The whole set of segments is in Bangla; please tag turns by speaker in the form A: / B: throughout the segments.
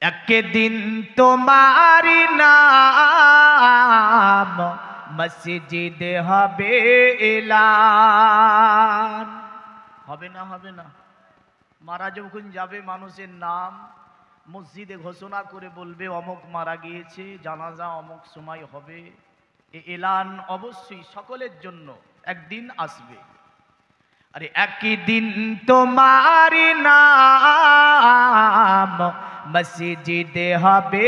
A: একদিন তোমারি নাম মসজিদে হবে এলান। হবে না? হবে না? মারা যখন যাবে মানুষের নাম মসজিদে ঘোষণা করে বলবে অমুক মারা গিয়েছে, জানাজা অমুক সময় হবে। এ এলান অবশ্যই সকলের জন্য একদিন আসবে। আরে একদিন তোমারি নাম মসজিদে হবে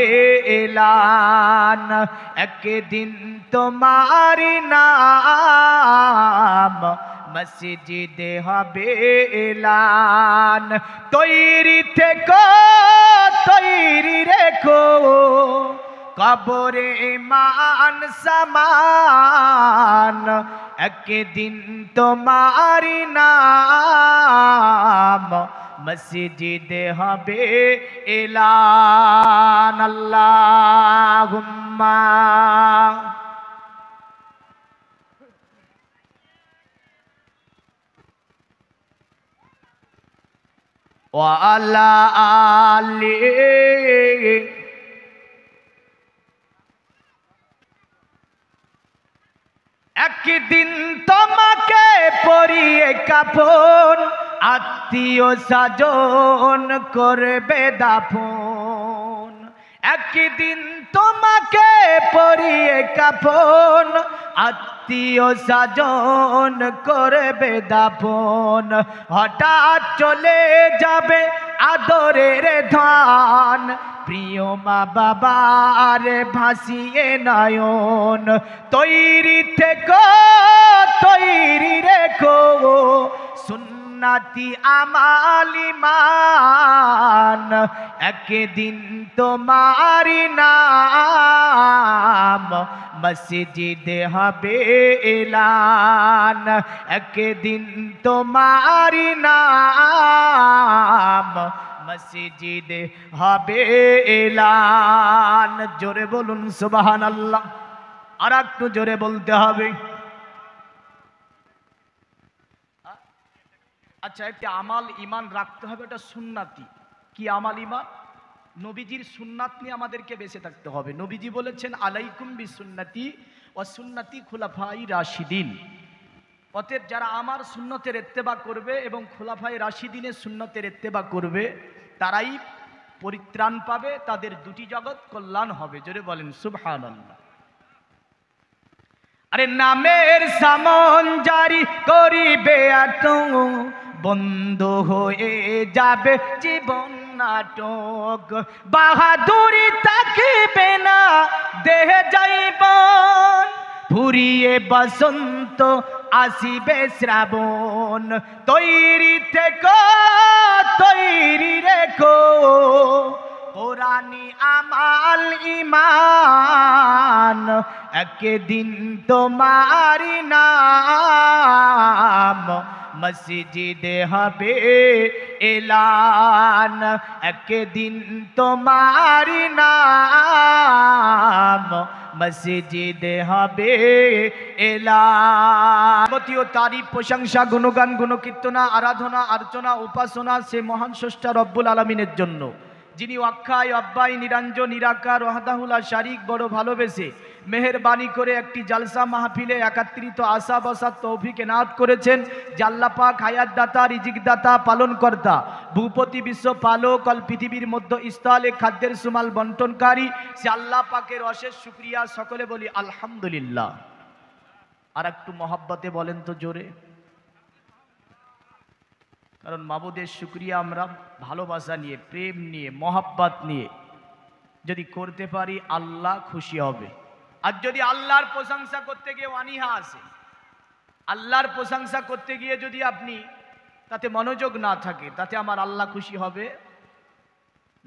A: এলান। একদিন তোমারি নাম মসজিদে হবে এলান। তৈরি থেকো, তৈরি রেখো, কবরে মান সমান। একদিন তোমারি নাম মসজিদে হবে এলান। আল্লাহুম্মা ওয়া আলা আলি। একদিন তোমাকে পরিয়ে কাফন, আত্মীয় স্বজন করবে দাফন। একদিন তোমাকে পরিয়ে কাফন, আত্মীয় স্বজন করবে দাফন। হঠাৎ চলে যাবে আদরের ধন, প্রিয় মা বাবার ভাসিয়ে নয়ন। তৈরি থেকো, তৈরি রেখো, সুন্নতি আমাল ঈমান। একদিন তোমারি নাম মসজিদে হবে এলান। একদিন তোমারি নাম মসজিদে হবে এলান। জোরে বলুন সুবহানাল্লাহ। আর একটু জোরে বলতে হবে। আচ্ছা, একটা আমাল ইমান রাখতে হবে, এটা সুন্নাতি। কি আমাল ইমান? নবীজির সুন্নাত নিয়ে আমাদেরকে বেঁচে থাকতে হবে। নবীজি বলেছেন আলাইকুম বিসুন্নতি ওয়া সুন্নতি খুলাফায়ে রাশিদিন। অতএব যারা আমার সুন্নতের ইত্তেবা করবে এবং খুলাফায়ে রাশিদিনের সুন্নতের ইত্তেবা করবে তারাই পরিত্রাণ পাবে, তাদের দুটি জগৎ কল্যাণ হবে। জোরে বলেন সুবহানাল্লাহ। আরে নামের সামন জারি করিবে এত, বন্ধ হয়ে যাবে জীবন নাটক। বাহাদুরি থাকিবে না দেহে যাইবন, ফুরিয়ে বসন্ত আসিবে শ্রাবণ। তৈরি থেকো, তৈরি রেখো, কোরআনি আমাল ঈমান। একদিন তোমারি নাম মসজিদে হবে এলান। একদিন তোমারি নাম মসজিদে হবে এলান। যাবতীয় তারিফ, প্রশংসা, গুণগান, গুণকীর্তনা, আরাধনা, আর্চনা, উপাসনা সে মহান স্রষ্টা রব্বুল আলামিনের জন্য, যিনি অক্ষয়, অব্যয়, নিরঞ্জন, নিরাকার, ওয়াহদাহুল লা শারীক বড় ভালোবেসে মেহেরবানি করে একটি জালসা মাহফিলে একাত্রিত আসা বসার তৌফিক এনায়েত করেছেন। যে আল্লাহ পাক হায়াত দাতা, রিজিক দাতা, পালন কর্তা, ভূপতি, বিশ্ব পালক, অল পৃথিবীর মধ্য স্থলে খাদ্যের সুমাল বন্টনকারী, সে আল্লাহ পাকের অশেষ শুকরিয়া। সকলে বলি আলহামদুলিল্লাহ। আর একটু মহব্বতে বলেন তো জোরে। কারণ মাবুদের শুকরিয়া আমরা ভালোবাসা নিয়ে, প্রেম নিয়ে, মহব্বত নিয়ে যদি করতে পারি আল্লাহ খুশি হবে। আর যদি আল্লাহর প্রশংসা করতে গিয়ে অনীহা আসে, আল্লাহর প্রশংসা করতে গিয়ে যদি আপনি তাতে মনোযোগ না থাকে, তাতে আমার আল্লাহ খুশি হবে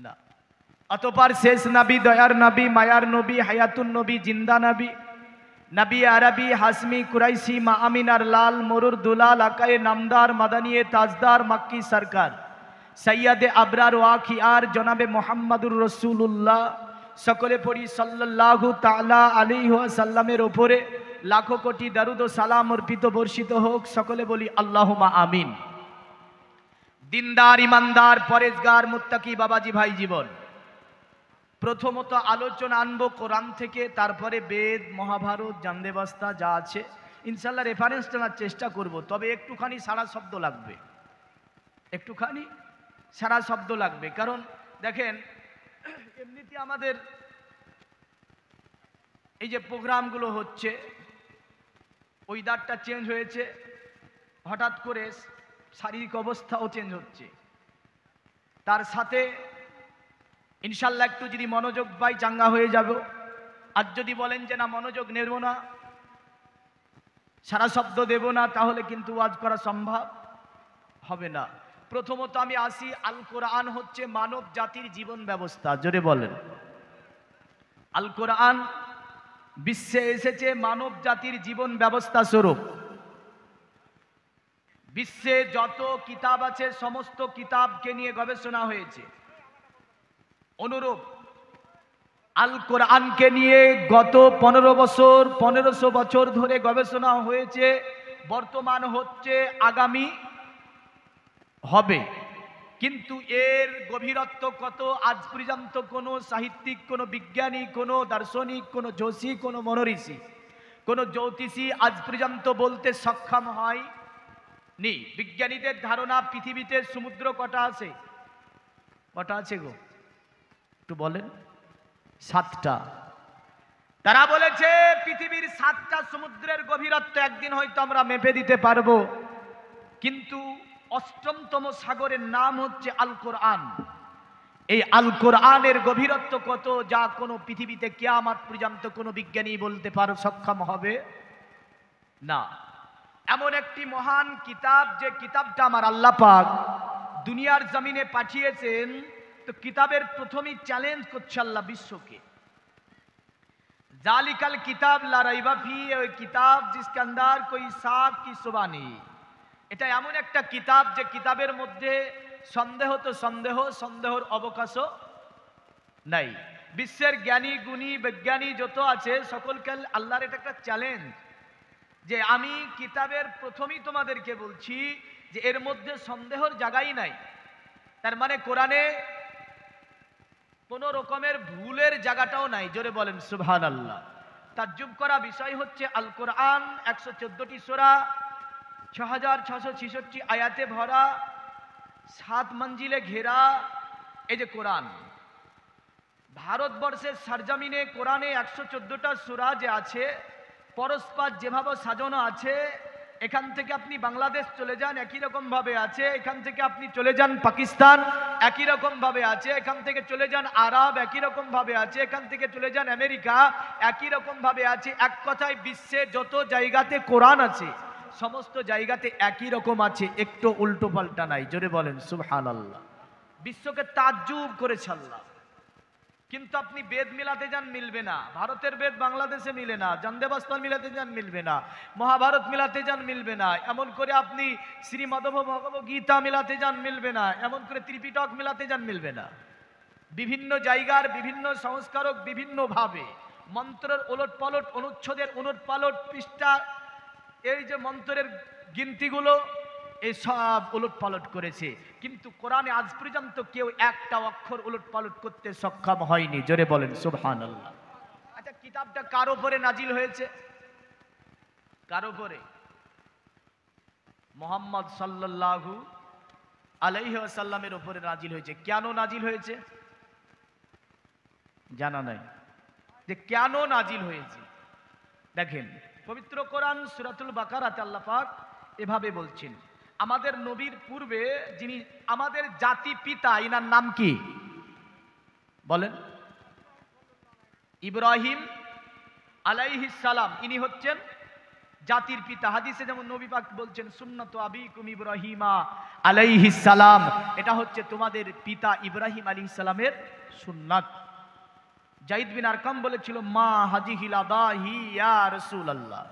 A: না। অতঃপর শেষ নবী, দয়ার নবী, মায়ার নবী, হায়াতুন নবী, জিন্দা নবী, নবী আরবি, হাসমি, কুরাইশি, মা আমিনার লাল, মরুর দুলাল, আকায়ে নামদার, মাদানিয়ে তাজদার, মক্কি সরকার, সৈয়দে আবরার ওয়া খিয়ার জনাবে মোহাম্মদুর রসুল্লাহ, সকলে পড়ি সাল্লাল্লাহু তাআলা আলাইহি ওয়াসাল্লামের ওপরে লাখো কোটি দরুদ ও সালাম অর্পিত বর্ষিত হোক। সকলে বলি আল্লাহুম্মা আমিন। দিনদার, ইমানদার, পরেজগার, মুত্তাকি বাবাজি ভাই জীবন, প্রথমত আলোচনা আনবো কোরআন থেকে, তারপরে বেদ, মহাভারত, জান্দেবাস্তা যা আছে ইনশাল্লাহ রেফারেন্স টানার চেষ্টা করব। তবে একটুখানি সারা শব্দ লাগবে, একটুখানি সারা শব্দ লাগবে। কারণ দেখেন, এমনিতে আমাদের এই যে প্রোগ্রামগুলো হচ্ছে, ওয়েদারটা চেঞ্জ হয়েছে, হঠাৎ করে শারীরিক অবস্থাও চেঞ্জ হচ্ছে, তার সাথে ইনশাল্লাহ একটু যদি মনোযোগ পাই চাঙ্গা হয়ে যাব। আর যদি বলেন যে না মনোযোগ নেব না, সারা শব্দ দেব না, তাহলে কিন্তু ওয়াজ করা সম্ভব হবে না। প্রথমত আমি আসি, আল কোরআন হচ্ছে মানব জাতির জীবন ব্যবস্থা। জোরে বলেন। আল কোরআন বিশ্বে এসেছে মানব জাতির জীবন ব্যবস্থা স্বরূপ। বিশ্বে যত কিতাব আছে সমস্ত কিতাবকে নিয়ে গবেষণা হয়েছে। অনুরূপ আল কোরআনকে নিয়ে গত 1500 বছর ধরে গবেষণা হয়েছে, বর্তমান হচ্ছে, আগামী হবে। কিন্তু এর গভীরত্ব কত আজ পর্যন্ত কোনো সাহিত্যিক, কোনো বিজ্ঞানী, কোনো দার্শনিক, কোনো যোশী, কোনো মনীষী, কোনো জ্যোতিষী আজ পর্যন্ত বলতে সক্ষম হয়নি। বিজ্ঞানীদের ধারণা পৃথিবীতে সমুদ্র কটা আছে? কটা আছে গো? একটু বলেন। 7টা। তারা বলেছে পৃথিবীর 7টা সমুদ্রের গভীরত্ব একদিন হয়তো আমরা মেপে দিতে পারবো, কিন্তু 8মতম সাগরের নাম হচ্ছে আল কোরআন। এই আল কোরআনের গভীরত্ব কত, যা কোনো পৃথিবীতে কিয়ামত পর্যন্ত কোনো বিজ্ঞানী বলতে পারে সক্ষম হবে না। এমন একটি মহান কিতাব, যে কিতাবটা আমার আল্লাহ পাক দুনিয়ার জমিনে পাঠিয়েছেন। তো কিতাবের প্রথমেই চ্যালেঞ্জ করছে আল্লাহ বিশ্বকে, জালিকাল কিতাব লা রাইবা ফি, ওই কিতাব জিসকে আন্দার কোই সাক কি সুবা নেই। এটা এমন একটা কিতাব যে কিতাবের মধ্যে সন্দেহ তো সন্দেহ, সন্দেহর অবকাশও নাই। বিশ্বের জ্ঞানী গুণী বিজ্ঞানী যত আছে সকলকে আল্লাহর এটা একটা চ্যালেঞ্জ, যে আমি কিতাবের প্রথমেই তোমাদেরকে বলছি যে এর মধ্যে সন্দেহর জায়গাই নাই। তার মানে কোরআনে কোনো রকমের ভুলের জায়গাটাও নাই। জোরে বলেন সুবহানাল্লাহ। তাজ্জুব করা বিষয় হচ্ছে আল কোরআন 114টি সূরা, 6666 আয়াতে ভরা, 7 মঞ্জিলে ঘেরা এই যে কোরআন। ভারতবর্ষের সরজমিনে কোরআনে 114টা সূরা যে আছে, পরস্পর যেভাবে সাজানো আছে, এখান থেকে আপনি বাংলাদেশ চলে যান একই রকম ভাবে আছে, এখান থেকে আপনি চলে যান পাকিস্তান একই রকম ভাবে আছে, এখান থেকে চলে যান আরব একই রকম ভাবে আছে, এখান থেকে চলে যান আমেরিকা একই রকম ভাবে আছে। এক কথায় বিশ্বে যত জায়গাতে কোরআন আছে সমস্ত জায়গাতে একই রকম আছে, একটু উল্টো পাল্টা নাই। জোরে বলেন সুবহানাল্লাহ। বিশ্বকে তাজ্জুব করেছে আল্লাহ। কিন্তু আপনি বেদ মিলাতে যান মিলবে না, ভারতের বেদ বাংলাদেশে মিলে না, জান্দেবাস্তা মিলাতে যান মিলবে না, মহাভারত মিলাতে যান মিলবে না, এমন করে আপনি শ্রীমদ্ভ ভগবত গীতা মিলাতে যান মিলবে না, এমন করে ত্রিপিটক মিলাতে যান মিলবে না। বিভিন্ন জায়গার বিভিন্ন সংস্কারক বিভিন্নভাবে মন্ত্রের ওলট পালট, অনুচ্ছেদের ওলট পালট, পৃষ্ঠা, এই যে মন্ত্রের গিনতিগুলো এই সব উলট পালট করেছে, কিন্তু কোরআনে আজ পর্যন্ত কেউ একটা অক্ষর উলট পালট করতে সক্ষম হয়নি। জোরে বলেন সুবহানাল্লাহ। আচ্ছা, কিতাবটা কার উপরে নাজিল হয়েছে? কার উপরে? মুহাম্মদ সাল্লাল্লাহু আলাইহি ওয়াসাল্লামের উপরে নাজিল হয়েছে। কেন নাজিল হয়েছে জানা নাই, যে কেন নাজিল হয়েছে। দেখেন পবিত্র কোরআন সূরাতুল বাকারাতে আল্লাহ পাক এভাবে বলছেন, আমাদের নবীর পূর্বে যিনি আমাদের জাতি পিতা, ইনার নাম কি বলেন? ইব্রাহিম আলাইহিস সালাম, ইনি হচ্ছেন জাতির পিতা। হাদিসে যেমন নবী পাক বলছেন সুন্নাতু আবিকুম ইব্রাহিমা আলাইহিস সালাম, এটা হচ্ছে তোমাদের পিতা ইব্রাহিম আলাইহিস সালামের সুন্নাত। যায়েদ বিন আরকাম বলেছিল মা হাজিহিল আদাহি ইয়া রাসূলুল্লাহ।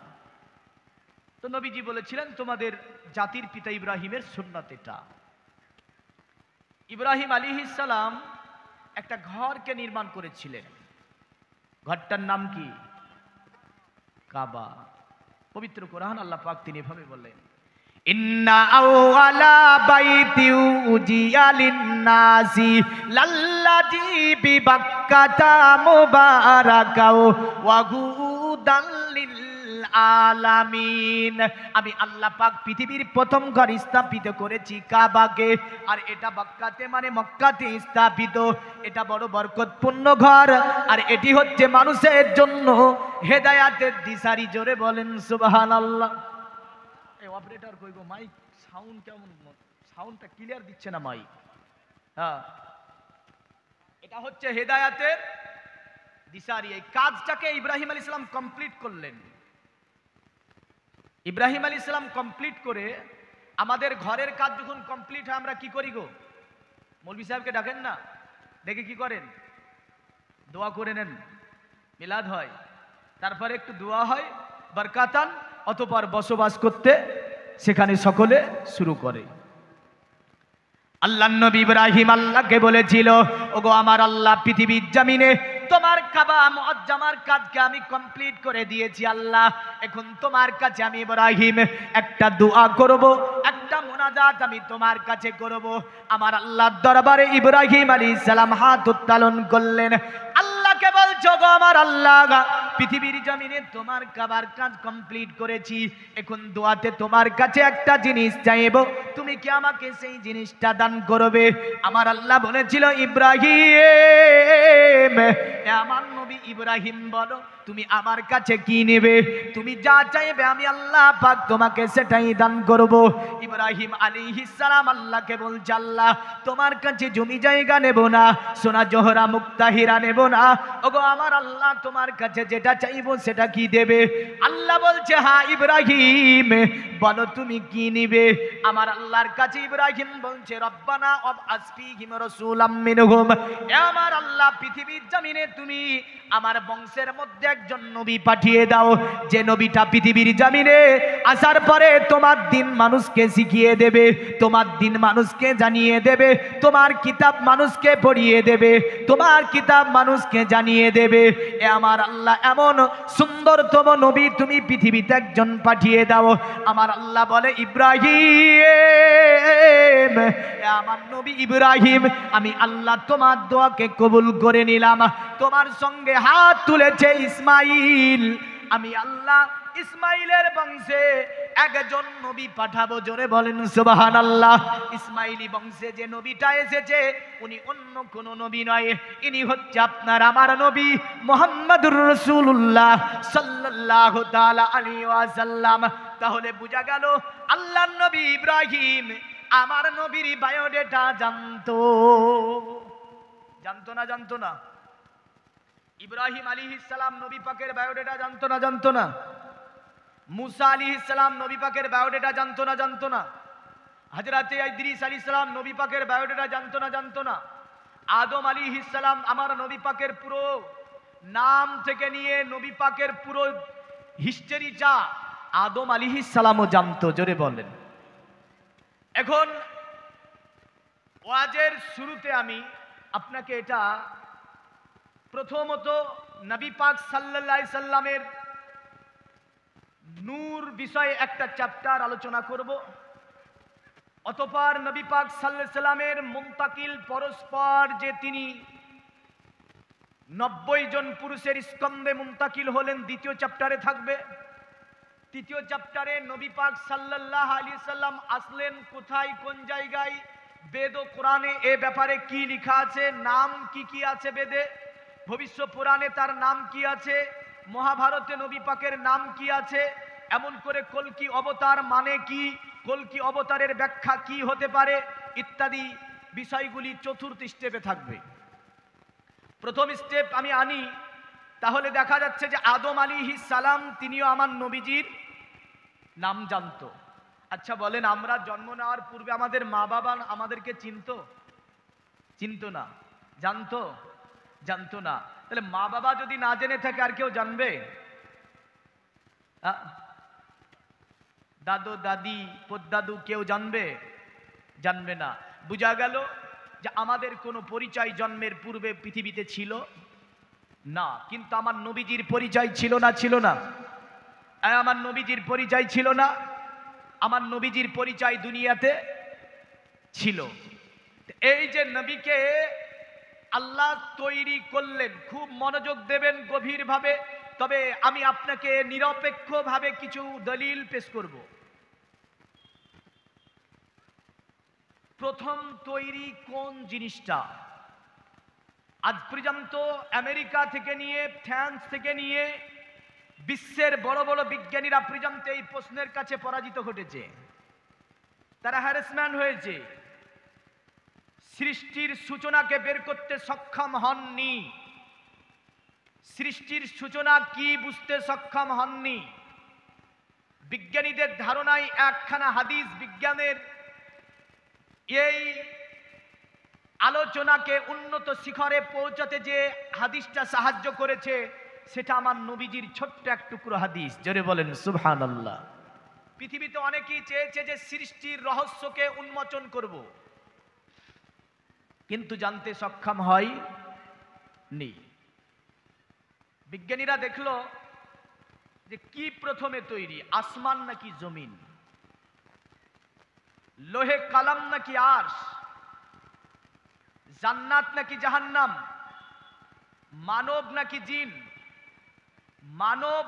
A: তো নবীজি বলেছিলেন তোমাদের জাতির পিতা ইব্রাহিমের সুন্নাত এটা। ইব্রাহিম আলাইহিস সালাম একটা ঘরকে নির্মাণ করেছিলেন, ঘরটার নাম কি? কাবা। পবিত্র কোরআন আল্লাহ পাক তিনি এভাবে বললেন, ইন্না আওয়ালা বাইতি উজিয়া লিন্নাসি লাল্লাযী বিবাক্কাতা মুবারাকাও ওয়া হুদাল লিল আলামিন। আমি আল্লাহ পাক পৃথিবীর প্রথম ঘর স্থাপিত করেছি কাবাকে, আর এটা মক্কাতে মানে মক্কাতে স্থাপিত। এটা বড় বরকতপূর্ণ ঘর, আর এটি হচ্ছে মানুষের জন্য হেদায়াতের দিশারি। জোরে বলেন সুবহানাল্লাহ। এই অপারেটর কই গো, মাইক সাউন্ড কেমন, সাউন্ডটা ক্লিয়ার দিচ্ছে না মাইক। হ্যাঁ, এটা হচ্ছে হেদায়াতের দিশারি। এই কাজটাকে ইব্রাহিম আলাইহিস সালাম কমপ্লিট করলেন। ইব্রাহিম আলাইহিস সালাম কমপ্লিট করে আমাদের ঘরের কাজ যখন কমপ্লিট হয় আমরা কি করি গো? মৌলভী সাহেবকে ডাকেন না, দেখে কি করেন? দোয়া করে নেন, মিলাদ হয়, তারপরে একটু দোয়া হয় বরকাতান, অতঃপর বসবাস করতে সেখানে সকলে শুরু করে। আল্লাহর নবী ইব্রাহিম আল্লাহকে বলেছিল, ওগো আমার আল্লাহ, পৃথিবীর জমিনে তোমার কাবা মুআজ্জামার কাজকে আমি কমপ্লিট করে দিয়েছি আল্লাহ। এখন তোমার কাছে আমি ইব্রাহিম একটা দোয়া করব, একটা মুনাজাত আমি তোমার কাছে করব। আমার আল্লাহর দরবারে ইব্রাহিম আলাইহিস সালাম হাত উত্তোলন করলেন। আল্লাহকে বলছো, গো আমার আল্লাহ, পৃথিবীর জমিনে তোমার কাবার কাজ কমপ্লিট করেছি, এখন দোয়াতে তোমার কাছে একটা জিনিস চাইবো, তুমি কি আমাকে সেই জিনিসটা দান করবে? আমার আল্লাহ বলেছিল, ইব্রাহিম, আমার নবী ইব্রাহিম, বলো তুমি আমার কাছে কি নেবে? তুমি যা চাইবে আমি আল্লাহ পাক তোমাকে সেটাই দান করব। ইব্রাহিম আলাইহিস সালাম আল্লাহকে বলছে, আল্লাহ, তোমার কাছে জমি জায়গা নেব না, সোনা জোহরা মুক্তা হীরা নেব না, ওগো আমার আল্লাহ, তোমার কাছে যেটা চাইবো সেটা কি দেবে? আল্লাহ বলছে, হ্যাঁ ইব্রাহিম, বলো তুমি কি নিবে? আমার আল্লাহর কাছে ইব্রাহিম বলছে, রব্বানা ওয়াবআস ফীহিম রাসূলাম মিনহুম, হে আমার আল্লাহ, পৃথিবীর জমিনে তুমি আমার বংশের মধ্যে একজন নবী পাঠিয়ে দাও, যে নবীটা পৃথিবীর জমিনে আসার পরে তোমার দিন মানুষকে শিখিয়ে দেবে, তোমার দিন মানুষকে জানিয়ে দেবে, তোমার কিতাব মানুষকে পড়িয়ে দেবে, তোমার কিতাব মানুষকে জানিয়ে দেবে। এ আমার আল্লাহ, এমন সুন্দরতম নবী তুমি পৃথিবীতে একজন পাঠিয়ে দাও। আমার আল্লাহ বলে, ইব্রাহিম, আমার নবী ইব্রাহিম, আমি আল্লাহ তোমার দোয়াকে কবুল করে নিলাম। তোমার সঙ্গে হাত তুলেছে ইসমাইল, আমি আল্লাহ ইসমাইলের বংশে একজন নবী পাঠাবো। জোরে বলেন সুবহানাল্লাহ। ইসমাইলি বংশে যে নবীটা এসেছে উনি অন্য কোন নবী নয়, ইনি হচ্ছে আপনার আমার নবী মুহাম্মদুর রাসূলুল্লাহ সাল্লাল্লাহু তাআলা আলাইহি ওয়াসাল্লাম। তাহলে বোঝা গেল আল্লাহর নবী ইব্রাহিম আমার নবীর বায়োডেটা জানতো। জানতো না? জানতো না? ইব্রাহিম আলাইহিস সালাম নবী পাকের বায়োডেটা জানতো না? জানতো না? মুসা আলাইহিস সালাম নবী পাকের বায়োডেটা জানতো না? জানতো না? হযরতে ইদ্রিস আলাইহিস সালাম নবী পাকের বায়োডেটা জানতো না? জানতো না? আদম আলাইহিস সালাম আমার নবী পাকের পুরো নাম থেকে নিয়ে নবী পাকের পুরো হিস্টরিটা আদম আলাইহিস সালামও জানতো। জোরে বলেন। এখন ওয়াজের শুরুতে আমি আপনাকে এটা প্রথমত নবী পাক সাল্লাল্লাহু আলাইহি সাল্লামের নূর বিষয়ে একটা চ্যাপ্টার আলোচনা করব। অতঃপর নবী পাক সাল্লাল্লাহু আলাইহি সাল্লামের মুনতাকিল পরস্পর যে তিনি 90 জন পুরুষের স্কন্ধে মুনতাকিল হলেন, দ্বিতীয় চ্যাপ্টারে থাকবে। তৃতীয় চ্যাপ্টারে নবী পাক সাল্লাল্লাহু আলাইহি সাল্লাম আসলেন কোথায়, কোন জায়গায়, বেদ ও কোরআনে এ ব্যাপারে কি লেখা আছে, নাম কি কি আছে বেদে, ভবিষ্যৎ পুরাণে তার নাম কি আছে, মহাভারতে নবী পাকের নাম কি আছে, এমন করে কলকি অবতার মানে কি, কলকি অবতারের ব্যাখ্যা কি হতে পারে, ইত্যাদি বিষয়গুলি চতুর্থ স্টেপে থাকবে। প্রথম স্টেপ আমি আনি, তাহলে দেখা যাচ্ছে যে আদম আলাইহিস সালাম তিনিও আমার নবীজির নাম জানতো। আচ্ছা বলেন, আমরা জন্ম নেওয়ার পূর্বে আমাদের মা বাবা আমাদেরকে চিনতো? চিনতো না? জানতো? জানতো না। তাহলে মা বাবা যদি না জেনে থাকে আর কেউ জানবে? দাদু দাদি পদ্দাদু কেউ জানবে? জানবে না। বোঝা গেল যে আমাদের কোনো পরিচয় জন্মের পূর্বে পৃথিবীতে ছিল না, কিন্তু আমার নবীজির পরিচয় ছিল না? ছিল না? আমার নবীজির পরিচয় ছিল না? আমার নবীজির পরিচয় দুনিয়াতে ছিল। এই যে নবীকে আল্লাহ তৈরি করলেন, খুব মনোযোগ দেবেন গভীরভাবে, তবে আমি আপনাকে নিরপেক্ষভাবে কিছু দলিল পেশ করব। প্রথম তৈরি কোন জিনিসটা? আজ পর্যন্ত আমেরিকা থেকে নিয়ে, ফ্রান্স থেকে নিয়ে বিশ্বের বড় বড় বিজ্ঞানীরা পর্যন্ত এই প্রশ্নের কাছে পরাজিত ঘটেছে, তারা হ্যারাসমেন্ট হয়েছে, সৃষ্টির সূচনাকে বের করতে সক্ষম হননি, সৃষ্টির সূচনা কি বুঝতে সক্ষম হননি। বিজ্ঞানীদের ধারণায় একখানা হাদিস বিজ্ঞানের এই আলোচনাকে উন্নত শিখরে পৌঁছাতে যে হাদিসটা সাহায্য করেছে, সেটা আমার নবীজির ছোট্ট এক টুকরো হাদিস। জোরে বলেন সুবহানাল্লাহ। পৃথিবীতে অনেকেই চেয়েছে যে সৃষ্টির রহস্যকে উন্মোচন করব, কিন্তু জানতে সক্ষম হয়নি। বিজ্ঞানীরা দেখলো যে কি প্রথমে তৈরি, আসমান নাকি জমিন, লোহে কালাম নাকি আরশ, জান্নাত নাকি জাহান্নাম, মানব নাকি জিন, মানব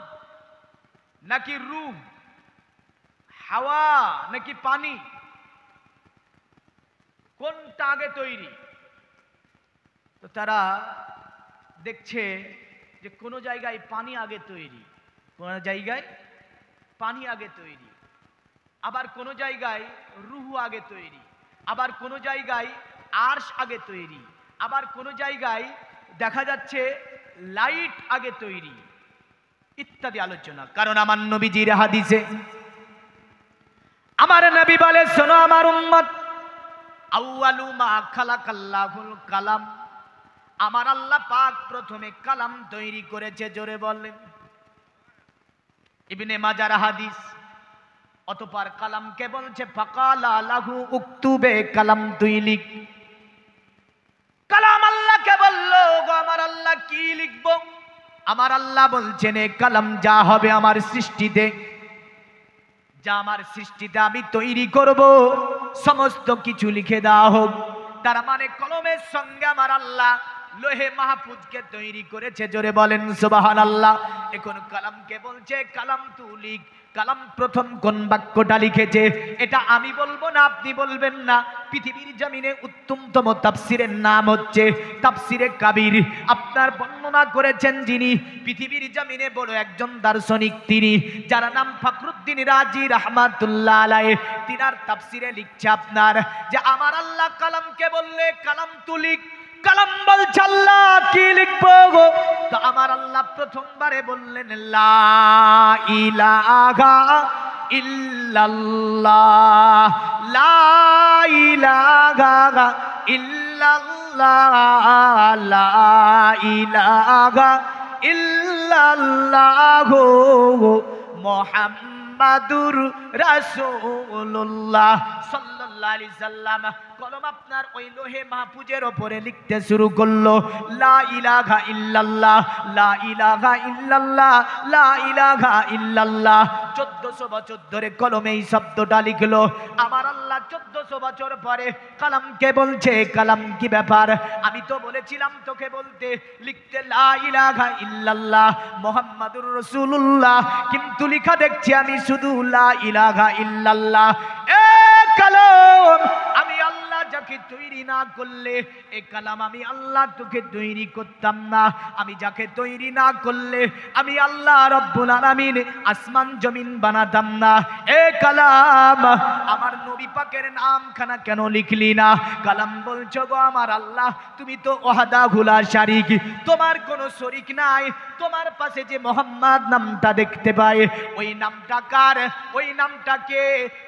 A: নাকি রূহ, হাওয়া নাকি পানি, কোনটা আগে তৈরি? তো তারা দেখছে যে কোনো জায়গায় পানি আগে তৈরি, কোন জায়গায় পানি আগে তৈরি, আবার কোন জায়গায় রূহ আগে তৈরি, আবার কোন জায়গায় আরশ আগে তৈরি, আবার কোন জায়গায় দেখা যাচ্ছে লাইট আগে তৈরি, ইত্যাদি আলোচনা। কারণ আমার নবীজির হাদিসে আমার নবী বলে, শোনো আমার উম্মত, আউয়ালু মা খালাকাল্লাহুল কালাম, আমার আল্লাহ পাক প্রথমে কালাম তৈরি করেছে। জোরে বলেন। ইবনে মাজার হাদিস। অতঃপর কালামকে বলছে ফাকালা লাহু উকতুবে, কালাম তুই লিখ। কালাম আল্লাহকে বলল, গো আমার আল্লাহ কি লিখব? আমার আল্লাহ বলছেন এ কালাম যা হবে আমার সৃষ্টিতে, যা আমার সৃষ্টিতে আমি তৈরি করব, সমস্ত কিছু লিখে দেওয়া হোক। তার মানে কলমের সঙ্গে আমার আল্লাহ লোহে মাহফুজকে তৈরি করেছে। জোরে বলেন সুবহানাল্লাহ। এখন কালামকে বলছে কালাম তুই লিখ। কালাম প্রথম কোন বাক্যটা লিখেছে এটা আমি বলবো না, আপনি বলবেন না। পৃথিবীর জমিনে উত্তমতম তাফসিরের নাম হচ্ছে তাফসিরে কাবির। আপনার বর্ণনা করেছেন যিনি, পৃথিবীর জমিনে বড় একজন দার্শনিক তিনি, যার নাম ফখরুদ্দিন রাজি রাহমাতুল্লাহ আলাইহি। তিনার তাফসিরে লিখছে আপনার যে আমার আল্লাহ কালামকে বললে কালাম তুই লিখ। কালাম বলছে আল্লাহ কি লিখবো গো? তো আমার আল্লাহ প্রথমবারে বললেন লা ইলাহা ইল্লাল্লাহ, লা ইলাহা ইল্লাল্লাহ, লা ইলাহা ইল্লাল্লাহ মুহাম্মাদুর রাসূলুল্লাহ সাল্লাল্লাহু আলাইহি সাল্লাম। কলম আপনার ওই লোহে মাহফুজের উপরে লিখতে শুরু করলো লা ইলাহা ইল্লাল্লাহ, লা ইলাহা ইল্লাল্লাহ, লা ইলাহা ইল্লাল্লাহ। 1400 বছর ধরে কলমে এই শব্দটা লিখলো। আমার আল্লাহ 1400 বছর পরে কালামকে বলছে কালাম কি ব্যাপার? আমি তো বলেছিলাম তোকে বলতে, লিখতে লা ইলাহা ইল্লাল্লাহ মুহাম্মাদুর রাসূলুল্লাহ, কিন্তু লেখা দেখছি আমি শুধু লা ইলাহা ইল্লাল্লাহ। এ কালাম আমি আল্লাহ যাকে তৈরি না করলে, এ কালাম আমি আল্লাহ তোকে তৈরি করতাম না। আমি যাকে তৈরি না করলে আমি আল্লাহ রব্বুল আলামিন আসমান জমিন বানাতাম না। এ কালাম আমার নবী পাকের নামখানা কেন লিখলি না? কালাম বলছো গো আমার আল্লাহ তুমি তো ওয়াহদাহু লা শারীক, তোমার কোনো শরীক নাই। তোমার পাশে যে মোহাম্মদ নামটা দেখতে পাই, ওই নামটা কার? ওই নামটাকে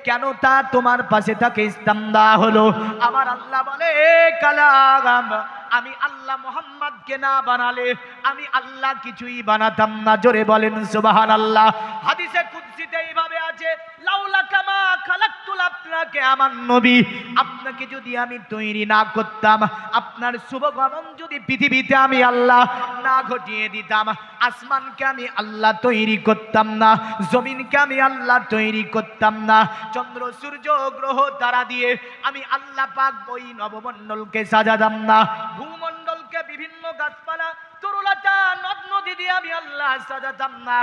A: কেন তা তোমার পাশে তাকে ইসলাম দেওয়া হলো? আমার আল্লাহ বলে এ কালাম আমি আল্লাহ মুহাম্মদকে না বানালে আমি আল্লাহ কিছুই বানাতাম না। জোরে বলেন সুবহানাল্লাহ। হাদিসে কুদসিতে এইভাবে আছে লাউলা কামা খালাকতুল, আপনাকে আমার নবী আপনাকে যদি আমি তৈরি না করতাম, আপনার শুভগমন যদি পৃথিবীতে আমি আল্লাহ না ঘটিয়ে দিতাম, আসমানকে আমি আল্লাহ তৈরি করতাম না, জমিনকে আমি আল্লাহ তৈরি করতাম না, চন্দ্র সূর্য গ্রহ তারা দিয়ে আমি আল্লাহ পাক ওই নবমণ্ডলকে সাজাতাম না, ভূমণ্ডলকে বিভিন্ন গাছপালা তরুলতা নদ নদী দিয়ে আমি আল্লাহ সাজাতাম না।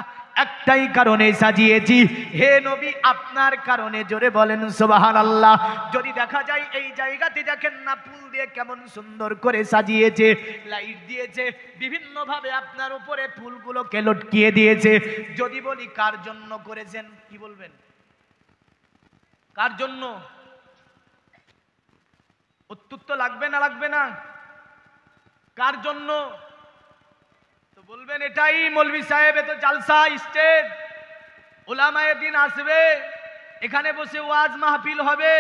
A: একটাই কারণে সাজিয়েছি, হে নবী আপনার কারণে। জোরে বলেন সুবহানাল্লাহ। যদি দেখা যায় এই জায়গাতে দেখেন না ফুল দিয়ে কেমন সুন্দর করে সাজিয়েছে, লাইট দিয়েছে, বিভিন্ন ভাবে আপনার উপরে ফুলগুলোকে লটকিয়ে দিয়েছে। যদি বলি কার জন্য করেছেন, কি বলবেন? কার জন্য? উত্তর তো লাগবে না, লাগবে না? কার জন্য? তো বলবেন এটাই মৌলভী সাহেব, এ তো জালসা স্টেজ, উলামায়ে দ্বীন আসবে, এখানে বসে ওয়াজ মাহফিল হবে,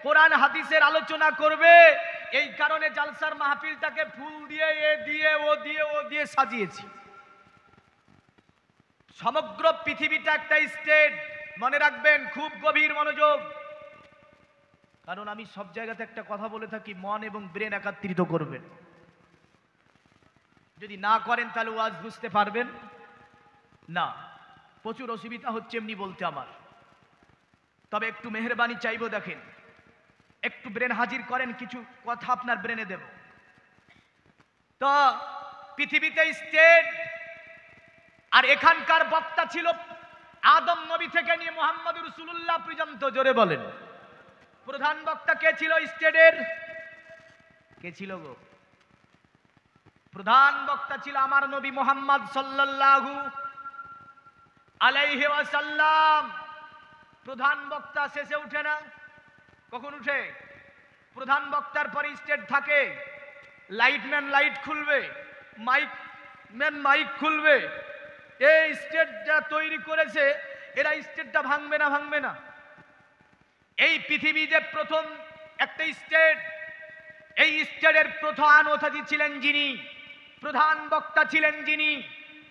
A: কোরআন হাদিসের আলোচনা করবে, এই কারণে জালসার মাহফিলটাকে ফুল দিয়ে এ দিয়ে ও দিয়ে ও দিয়ে সাজিয়েছি। সমগ্র পৃথিবীটা একটা স্টেজ, মনে রাখবেন, খুব গভীর মনোযোগ। কারণ আমি সব জায়গাতে একটা কথা বলে থাকি, মন এবং ব্রেন একত্রিত করবেন। যদি না করেন তাহলে ওয়াজ বুঝতে পারবেন না। প্রচুর অসুবিধা হচ্ছে এমনি বলতে আমার, তবে একটু মেহেরবানি চাইবো। দেখেন, একটু ব্রেন হাজির করেন, কিছু কথা আপনার ব্রেনে দেব। তো পৃথিবীতে স্টেট, আর এখানকার বক্তা ছিল আদম নবী থেকে নিয়ে মুহাম্মদ রাসূলুল্লাহ পর্যন্ত। জোরে বলেন, প্রধান বক্তা কে ছিল স্টেটের? কে ছিল গো? প্রধান বক্তা ছিল আমার নবী মুহাম্মদ সাল্লাল্লাহু আলাইহি ওয়াসাল্লাম। প্রধান বক্তা শেষে উঠে না, কখন উঠে? প্রধান বক্তার পরে স্টেজ থাকে, লাইটম্যান লাইট খুলবে, মাইক ম্যান মাইক খুলবে। এই স্টেজটা তৈরি করেছে এরা, স্টেজটা ভাঙবে না, ভাঙবে না। এই পৃথিবী যে প্রথম একটা স্টেজ, এই স্টেজের প্রধান অতিথি ছিলেন যিনি, প্রধান বক্তা ছিলেন যিনি,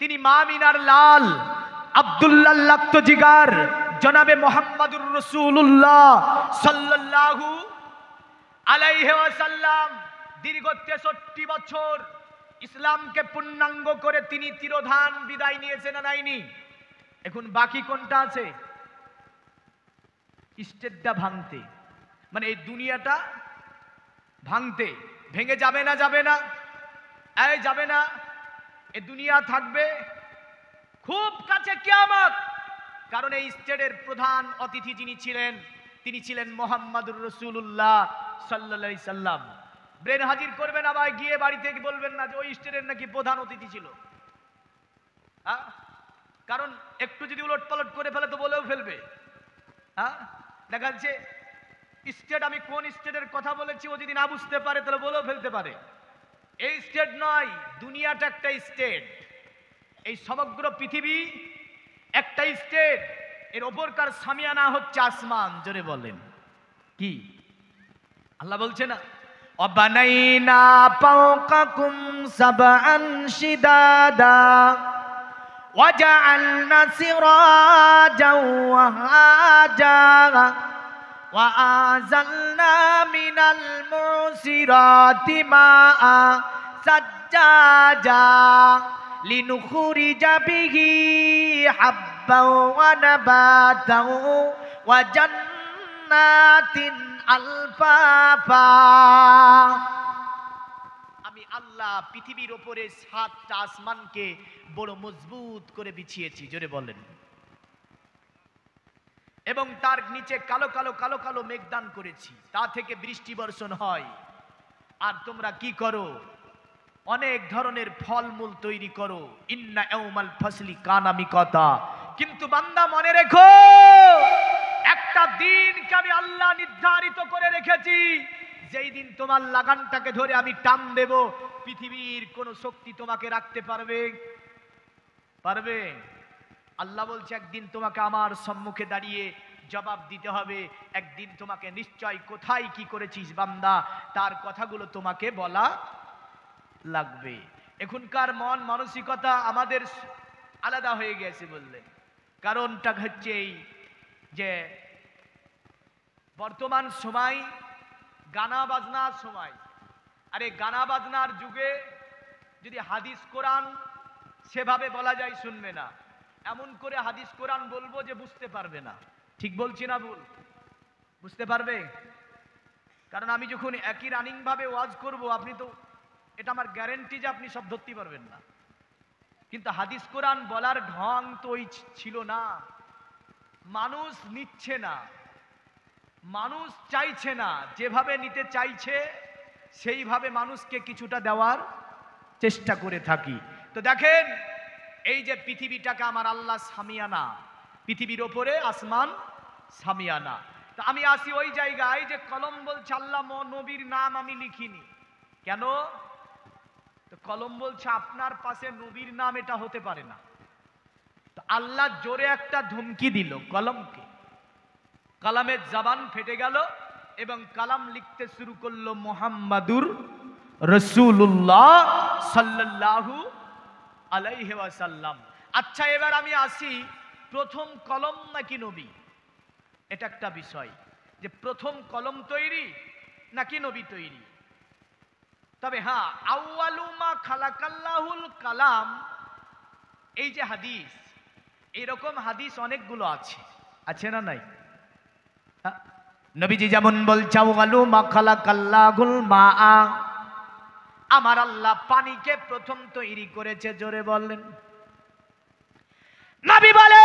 A: তিনি মা মিনার লাল আব্দুল্লাহ লাক্তজিগার জনাবে মুহাম্মদুর রাসূলুল্লাহ সাল্লাল্লাহু আলাইহি ওয়াসাল্লাম। দীর্ঘ 63 বছর ইসলামকে পূর্ণাঙ্গ করে তিনি তিরোধান বিদায় নিয়েছেন না নাইনি? এখন বাকি কোনটা আছে? স্টেটটা ভাঙতে, মানে এই দুনিয়াটা ভাঙতে। ভেঙে যাবে না? যাবে না? এই যাবে না, এই দুনিয়া থাকবে, খুব কাছে কিয়ামত। কারণ এই স্টেটের প্রধান অতিথি যিনি ছিলেন, তিনি ছিলেন মুহাম্মদুর রাসূলুল্লাহ সাল্লাল্লাহু আলাইহি সাল্লাম। ব্রেন হাজির করবেন, আবার গিয়ে বাড়ি থেকে বলবেন না যে ওই স্টেটের নাকি প্রধান অতিথি ছিল। হ্যাঁ, কারণ একটু যদি উলট পালট করে ফেলে তো বলেও ফেলবে। হ্যাঁ, দেখা যাচ্ছে স্টেট, আমি কোন স্টেটের কথা বলেছি ও যদি না বুঝতে পারে তাহলে বলেও ফেলতে পারে। এই স্টেট নয়, দুনিয়াটা একটা স্টেট, এই সমগ্র পৃথিবী একটা স্টেট, এর ওপরকার সামিয়ানা হচ্ছে আসমান। জোরে বলেন কি? আল্লাহ বলছে না, অবানাইনা ফাওকাকুম সাবআন শিদাদা ওয়াজআলনা সিরাজাও ওয়াহাজা ওয়াআযালনা মিনাল মুসিরাতি মাআ সাজ্জাজা লিনুখরিজা বিহি হাব্বাও ওয়া নাবাতাও ওয়া জান্নাতিন আলফাফা। আমি আল্লাহ পৃথিবীর উপরে 7টা আসমানকে বড় মজবুত করে বিছিয়েছি। জোরে বলেন। এবং তার নিচে কালো কালো কালো কালো মেঘদান করেছি, তা থেকে বৃষ্টি বর্ষণ হয়। আর তোমরা কি করো? অনেক ধরনের ফলমূল তৈরি করো। ইন্না ইয়াউমাল ফাসলি কানা মিকাতা। কিন্তু বান্দা মনে রেখো, একটা দিনকে আমি আল্লাহ নির্ধারিত করে রেখেছি, যেই দিন তোমার লাগানটাকে ধরে আমি টান দেব, পৃথিবীর কোন শক্তি তোমাকে রাখতে পারবে? পারবে? আল্লাহ বলছে একদিন তোমাকে আমার সম্মুখে দাঁড়িয়ে জবাব দিতে হবে। একদিন তোমাকে নিশ্চয় কোথায় কি করেছিস বান্দা, তার কথাগুলো তোমাকে বলা লাগবে। এখনকার মন মানসিকতা আমাদের আলাদা হয়ে গেছে বললেন। কারণটা হচ্ছে এই যে বর্তমান সময় গানা বাজনার সময়। আরে গানা বাজনার যুগে যদি হাদিস কোরআন সেভাবে বলা যায় শুনবে না, এমন করে হাদিস কোরআন বলবো যে বুঝতে পারবে না। ঠিক বলছি না ভুল? বুঝতে পারবে? কারণ আমি যখন একই রানিং ভাবে ওয়াজ করব, আপনি তো, এটা আমার গ্যারেন্টি যে আপনি সব ধরতে পারবেন না। কিন্তু হাদিস কোরআন বলার ঢং তো ওই ছিল না। মানুষ নিচ্ছে না, মানুষ চাইছে না, যেভাবে নিতে চাইছে সেইভাবে মানুষকে কিছুটা দেওয়ার চেষ্টা করে থাকি। তো দেখেন, এই যে পৃথিবীটাকে আমার আল্লাহ সামিয়ানা, পৃথিবীর ওপরে আসমান সামিয়ানা। তো আমি আসি ওই জায়গায় যে কলম বলছে আল্লাহ নবীর নাম আমি লিখিনি কেন? তো কলম বলছে আপনার পাশে নবীর নাম এটা হতে পারে না। তো আল্লাহ জোরে একটা ধমকি দিল কলমকে, কালামের জবান ফেটে গেল এবং কালাম লিখতে শুরু করলো মুহাম্মাদুর রাসূলুল্লাহ সাল্লাল্লাহু আলাইহি ওয়াসাল্লাম। আচ্ছা, এবার আমি আসি, প্রথম কলম নাকি নবী? এটা একটা বিষয় যে প্রথম কলম তৈরি নাকি নবী তৈরি। তবে হ্যাঁ, আউয়ালু মা খালাকাল্লাহুল কালাম, এই যে হাদিস, এরকম হাদিস অনেকগুলো আছে, আছে না নাই? নবীজি যেমন বলছে আউয়ালু মা খালাকাল্লাহুল মা, আমার আল্লাহ পানিকে প্রথম তৈরি করেছে। জোরে বললেন। নবী বলে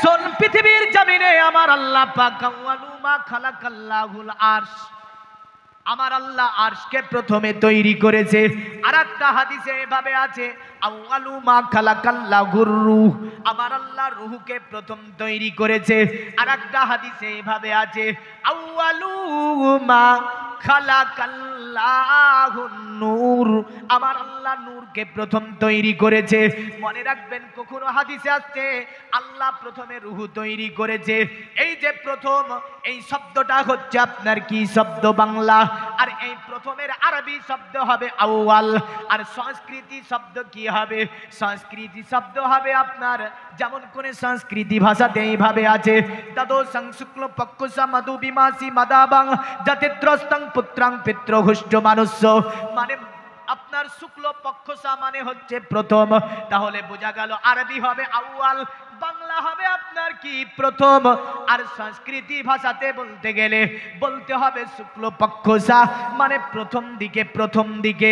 A: শোন, পৃথিবীর জমিনে আমার আল্লাহ পাক আউয়ালু মা খালাকাল্লাহুল আরশ, আমার আল্লাহ আরশকে প্রথমে তৈরি করেছে। আর একটা হাদিসে এভাবে আছে আউয়ালু মা খালাকাল্লাহুর রূহ, আমার আল্লাহ রূহকে প্রথম তৈরি করেছে। আর একটা হাদিসে এভাবে আছে আউয়ালু মা খালাকাল্লাহুন নূর, আমার আল্লাহ নূরকে প্রথম তৈরি করেছে। মনে রাখবেন, কখনো হাদিসে আসছে আল্লাহ প্রথমে রূহ তৈরি করেছে। এই যে প্রথম, এই শব্দটা হচ্ছে আপনার কি শব্দ? বাংলা। আর এই প্রথমের আরবি শব্দ হবে আউয়াল। আর সংস্কৃতি শব্দ কি হবে? সংস্কৃতি শব্দ হবে আপনার, যেমন কোন সংস্কৃতি ভাষাতে এইভাবে আছে দাদো সংশুক্ল পক্ষসা মধু বিমাসি মাদাবাং জাতিত্রস্তং পুত্রাং পিত্রঘুষ্ট মানুষ্য, মানে আপনার শুক্ল পক্ষসা মানে হচ্ছে প্রথম। তাহলে বোঝা গেল আরবি হবে আউয়াল, বাংলা হবে আপনার কি প্রথম। আর সংস্কৃতি ভাষাতে বলতে গেলে বলতে হবে শুক্ল পক্ষসা মানে প্রথম দিকে, প্রথম দিকে।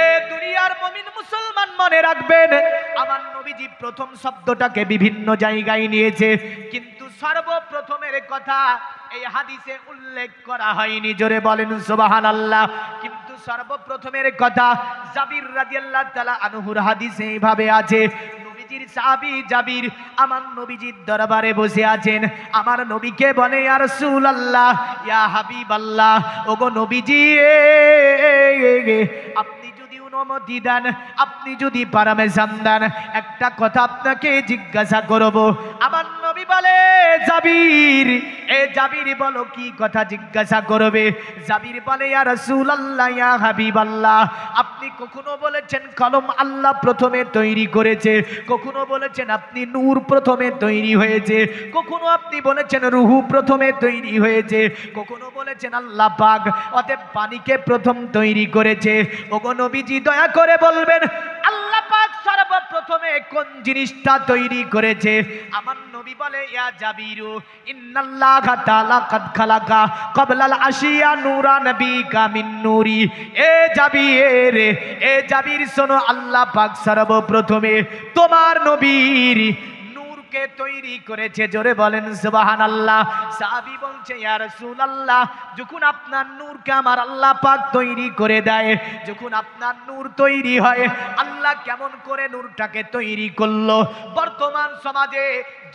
A: এ দুনিয়ার মুমিন মুসলমান মনে রাখবেন, আমার নবীজি প্রথম শব্দটাকে বিভিন্ন জায়গায় নিয়েছে, কিন্তু সর্বপ্রথমের কথা এই হাদিসে উল্লেখ করা হয়নি। জোরে বলেন সুবহানাল্লাহ। কিন্তু সর্বপ্রথমের কথা জাবির রাদিয়াল্লাহু তাআলা আনহুর হাদিসে এইভাবে আছে, নবীজির সাহাবী জাবির আমার নবীজির দরবারে বসে আছেন। আমার নবীকে বলে ইয়া রাসূলুল্লাহ, ইয়া হাবিবাল্লাহ, ওগো নবীজি, আপনি যদি অনুমতি দেন, আপনি যদি পারমিশন দেন, একটা কথা আপনাকে জিজ্ঞাসা করব। আমার নবী বলে জাবির, এ জাবির বলো কি কথা জিজ্ঞাসা করবে? জাবির বলে ইয়া রাসূলুল্লাহ, ইয়া হাবিবাল্লাহ, আপনি কখনো বলেছেন কলম আল্লাহ প্রথমে তৈরি করেছে, কখনো বলেছেন আপনি নূর প্রথমে তৈরি হয়েছে, কখনো আপনি বলেছেন রূহ প্রথমে তৈরি হয়েছে, কখনো বলেছেন আল্লাহ পাক অতএব পানিকে প্রথম তৈরি করেছে। ওগো নবীজি, দয়া করে বলবেন আল্লাহ পাক সর্বপ্রথমে কোন জিনিসটা তৈরি করেছে? আমার নবী বলে ইয়া জাবিরু ইন্নাল্লাহা তাআলা কাদ খালাকা ক্বাবলাল আশিয়া নূরা নবিকা মিন নূরি। এ জাবির, এ জাবির শোনো, আল্লাহ পাক সর্বপ্রথমে তোমার নবীর নূরকে তৈরি করেছে। জোরে বলেন সুবহানাল্লাহ। সাহাবী বলছে ইয়া রাসূলুল্লাহ, যখন আপনার নূরকে আমার আল্লাহ পাক তৈরি করে দেয়, যখন আপনার নূর তৈরি হয়, আল্লাহ কেমন করে নূরটাকে তৈরি করলো? বর্তমান সমাজে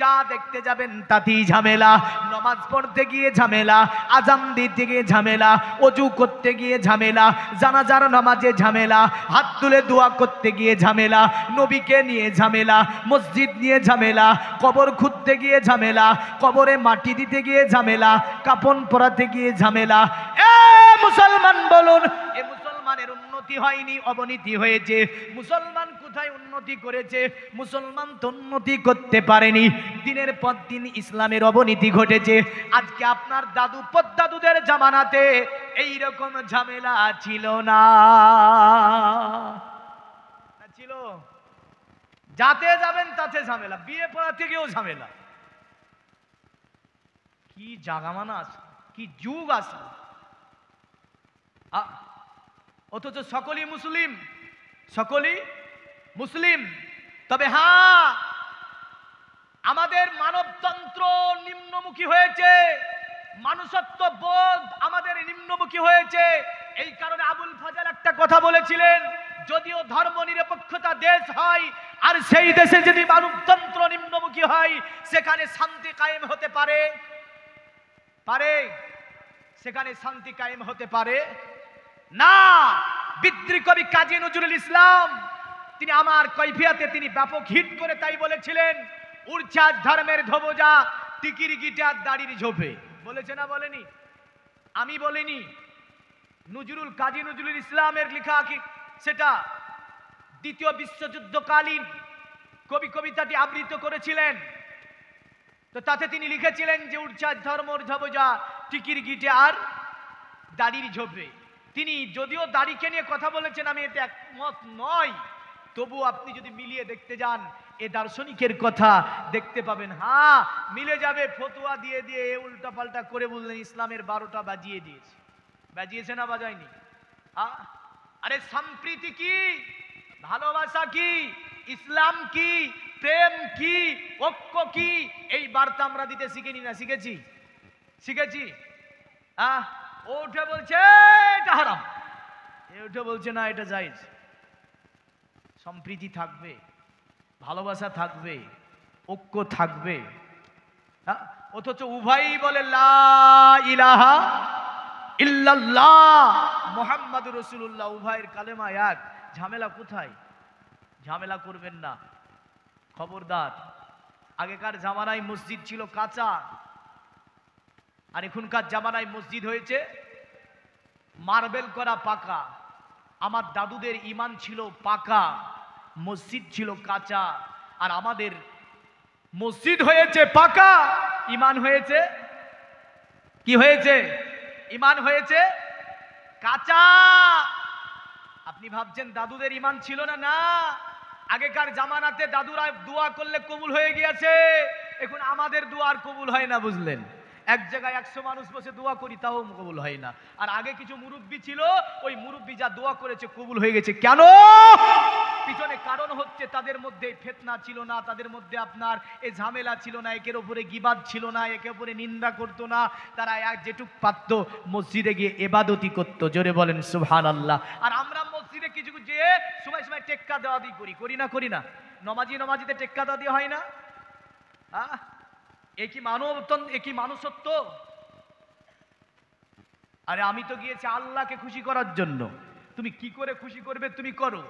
A: যা দেখতে যাবেন তাতেই ঝামেলা, নামাজ পড়তে গিয়ে ঝামেলা, আযান দিতে গিয়ে ঝামেলা, ওযু করতে গিয়ে ঝামেলা, জানাজার নামাজে ঝামেলা, হাত তুলে দোয়া করতে গিয়ে ঝামেলা, নবীকে নিয়ে ঝামেলা, মসজিদ নিয়ে ঝামেলা, কবর খুঁড়তে গিয়ে ঝামেলা, কবরে মাটি দিতে গিয়ে ঝামেলা, কাফন পরাতে গিয়ে ঝামেলা। এ মুসলমান বলুন, এ মুসলমানের উন্নতি হয়নি, অবনতি হয়েছে। মুসলমান কোথায় উন্নতি করেছে? মুসলমান তো উন্নতি করতে পারেনি, দিনের পর দিন ইসলামের অবনতি ঘটেছে। আজকে আপনার দাদু পদ্দাদুদের জামানাতে এই রকম ঝামেলা ছিল না। ছিল যাতে যাবেন তাতে ঝামেলা, বিয়ে পড়াতে গিয়েও ঝামেলা। কি জাগামানা আছে, কি যুগ আছে। অথচ সকলেই মুসলিম, সকলেই মুসলিম। তবে হ্যাঁ, আমাদের মানবতন্ত্র নিম্নমুখী হয়েছে, মানুষত্ব বোধ আমাদের নিম্নমুখী হয়েছে। এই কারণে আবুল ফাজাল একটা কথা বলেছিলেন, যদিও ধর্ম নিরপেক্ষতা দেশ হয়, আর সেই দেশে যদি মানবতন্ত্র নিম্নমুখী হয়, সেখানে শান্তি কায়েম হতে পারে পারে সেখানে শান্তি কায়েম হতে পারে না। বিদ্রোহী কবি কাজী নজরুল ইসলাম তিনি আমার কৈফিয়াতে তিনি ব্যাপক হিট করে তাই বলেছিলেন, উড়ছে আজ ধর্মের ধবজা, টিকির গিটার দাড়ির ঝোপে। বলেছে না বলেনি? আমি বলিনি, নজরুল কাজী নজরুল ইসলামের লেখা কি সেটা দ্বিতীয় বিশ্বযুদ্ধকালীন কবি কবিতাটি আবৃত্ত করেছিলেন। তো তাতে তিনি লিখেছিলেন যে উড়ছে আজ ধর্মের ধবজা, টিকির গিটার দাড়ির ঝোপে। তিনি যদিও দাড়িকে নিয়ে কথা বলেছেন, আমি এতে একমত নয়, তবু আপনি যদি মিলিয়ে দেখতে যান এ দার্শনিকের কথা দেখতে পাবেন, হ্যাঁ মিলে যাবে। ফতুয়া দিয়ে দিয়ে উল্টা পাল্টা করে বললেন ইসলামের 12টা বাজিয়ে দিয়েছে। বাজিয়েছে না বাজায়নি? আরে সম্প্রীতি কি, ভালোবাসা কি, ইসলাম কি, প্রেম কি, ঐক্য কি, এই বার্তা আমরা দিতে শিখিনি না? শিখেছি, শিখেছি। ও উঠে বলছে এটা হারাম, এ উঠে বলছে না এটা জায়েজ। সম্প্রীতি থাকবে, ভালোবাসা থাকবে, ঐক্য থাকবে। অথচ উভয়ই বলে লা ইলাহা ইল্লাল্লাহ মুহাম্মাদুর রাসূলুল্লাহ, উভয়ের কালেমা এক। ঝামেলা কোথায়? ঝামেলা করবেন না, খবরদার। আগেকার জামানায় মসজিদ ছিল কাঁচা, আর এখনকার জামানায় মসজিদ হয়েছে মার্বেল করা পাকা। আমার দাদুদের ঈমান ছিল পাকা, মসজিদ ছিল কাঁচা। আর আমাদের মসজিদ হয়েছে পাকা, ঈমান হয়েছে কি হয়েছে? ঈমান হয়েছে কাঁচা। আপনি ভাবছেন দাদুদের ঈমান ছিল না? না, আগেকার জামানাতে দাদুরা দোয়া করলে কবুল হয়ে গিয়েছে, এখন আমাদের দোয়া আর কবুল হয় না, বুঝলেন? এক জায়গায় 100 মানুষ বসে দোয়া করি, তাও কবুল হয় না। আর আগে কিছু মুরব্বি ছিল, ওই মুরব্বি যা দোয়া করেছে কবুল হয়ে গেছে। কেন? পিছনে কারণ হচ্ছে তাদের মধ্যে ফিতনা ছিল না, তাদের মধ্যে আপনার এই ঝামেলা ছিল না, একের উপরে গিবাদ ছিল না, একে উপরে নিন্দা করতো না। তারা এক যেটুক পারতো মসজিদে গিয়ে ইবাদতি করতো। জোরে বলেন সুবহানাল্লাহ। আর আমরা মসজিদে কিছু যেয়ে সময় সময় টেক্কা দেওয়া দিয়ে করি না? করি না? নমাজিতে টেক্কা দেওয়া দিয়ে হয় না? এ কি মানবতন্ত্র, এ কি মানুষত্ব? আরে আমি তো গিয়েছি আল্লাহকে খুশি করার জন্য। তুমি কি করে খুশি করবে তুমি করো,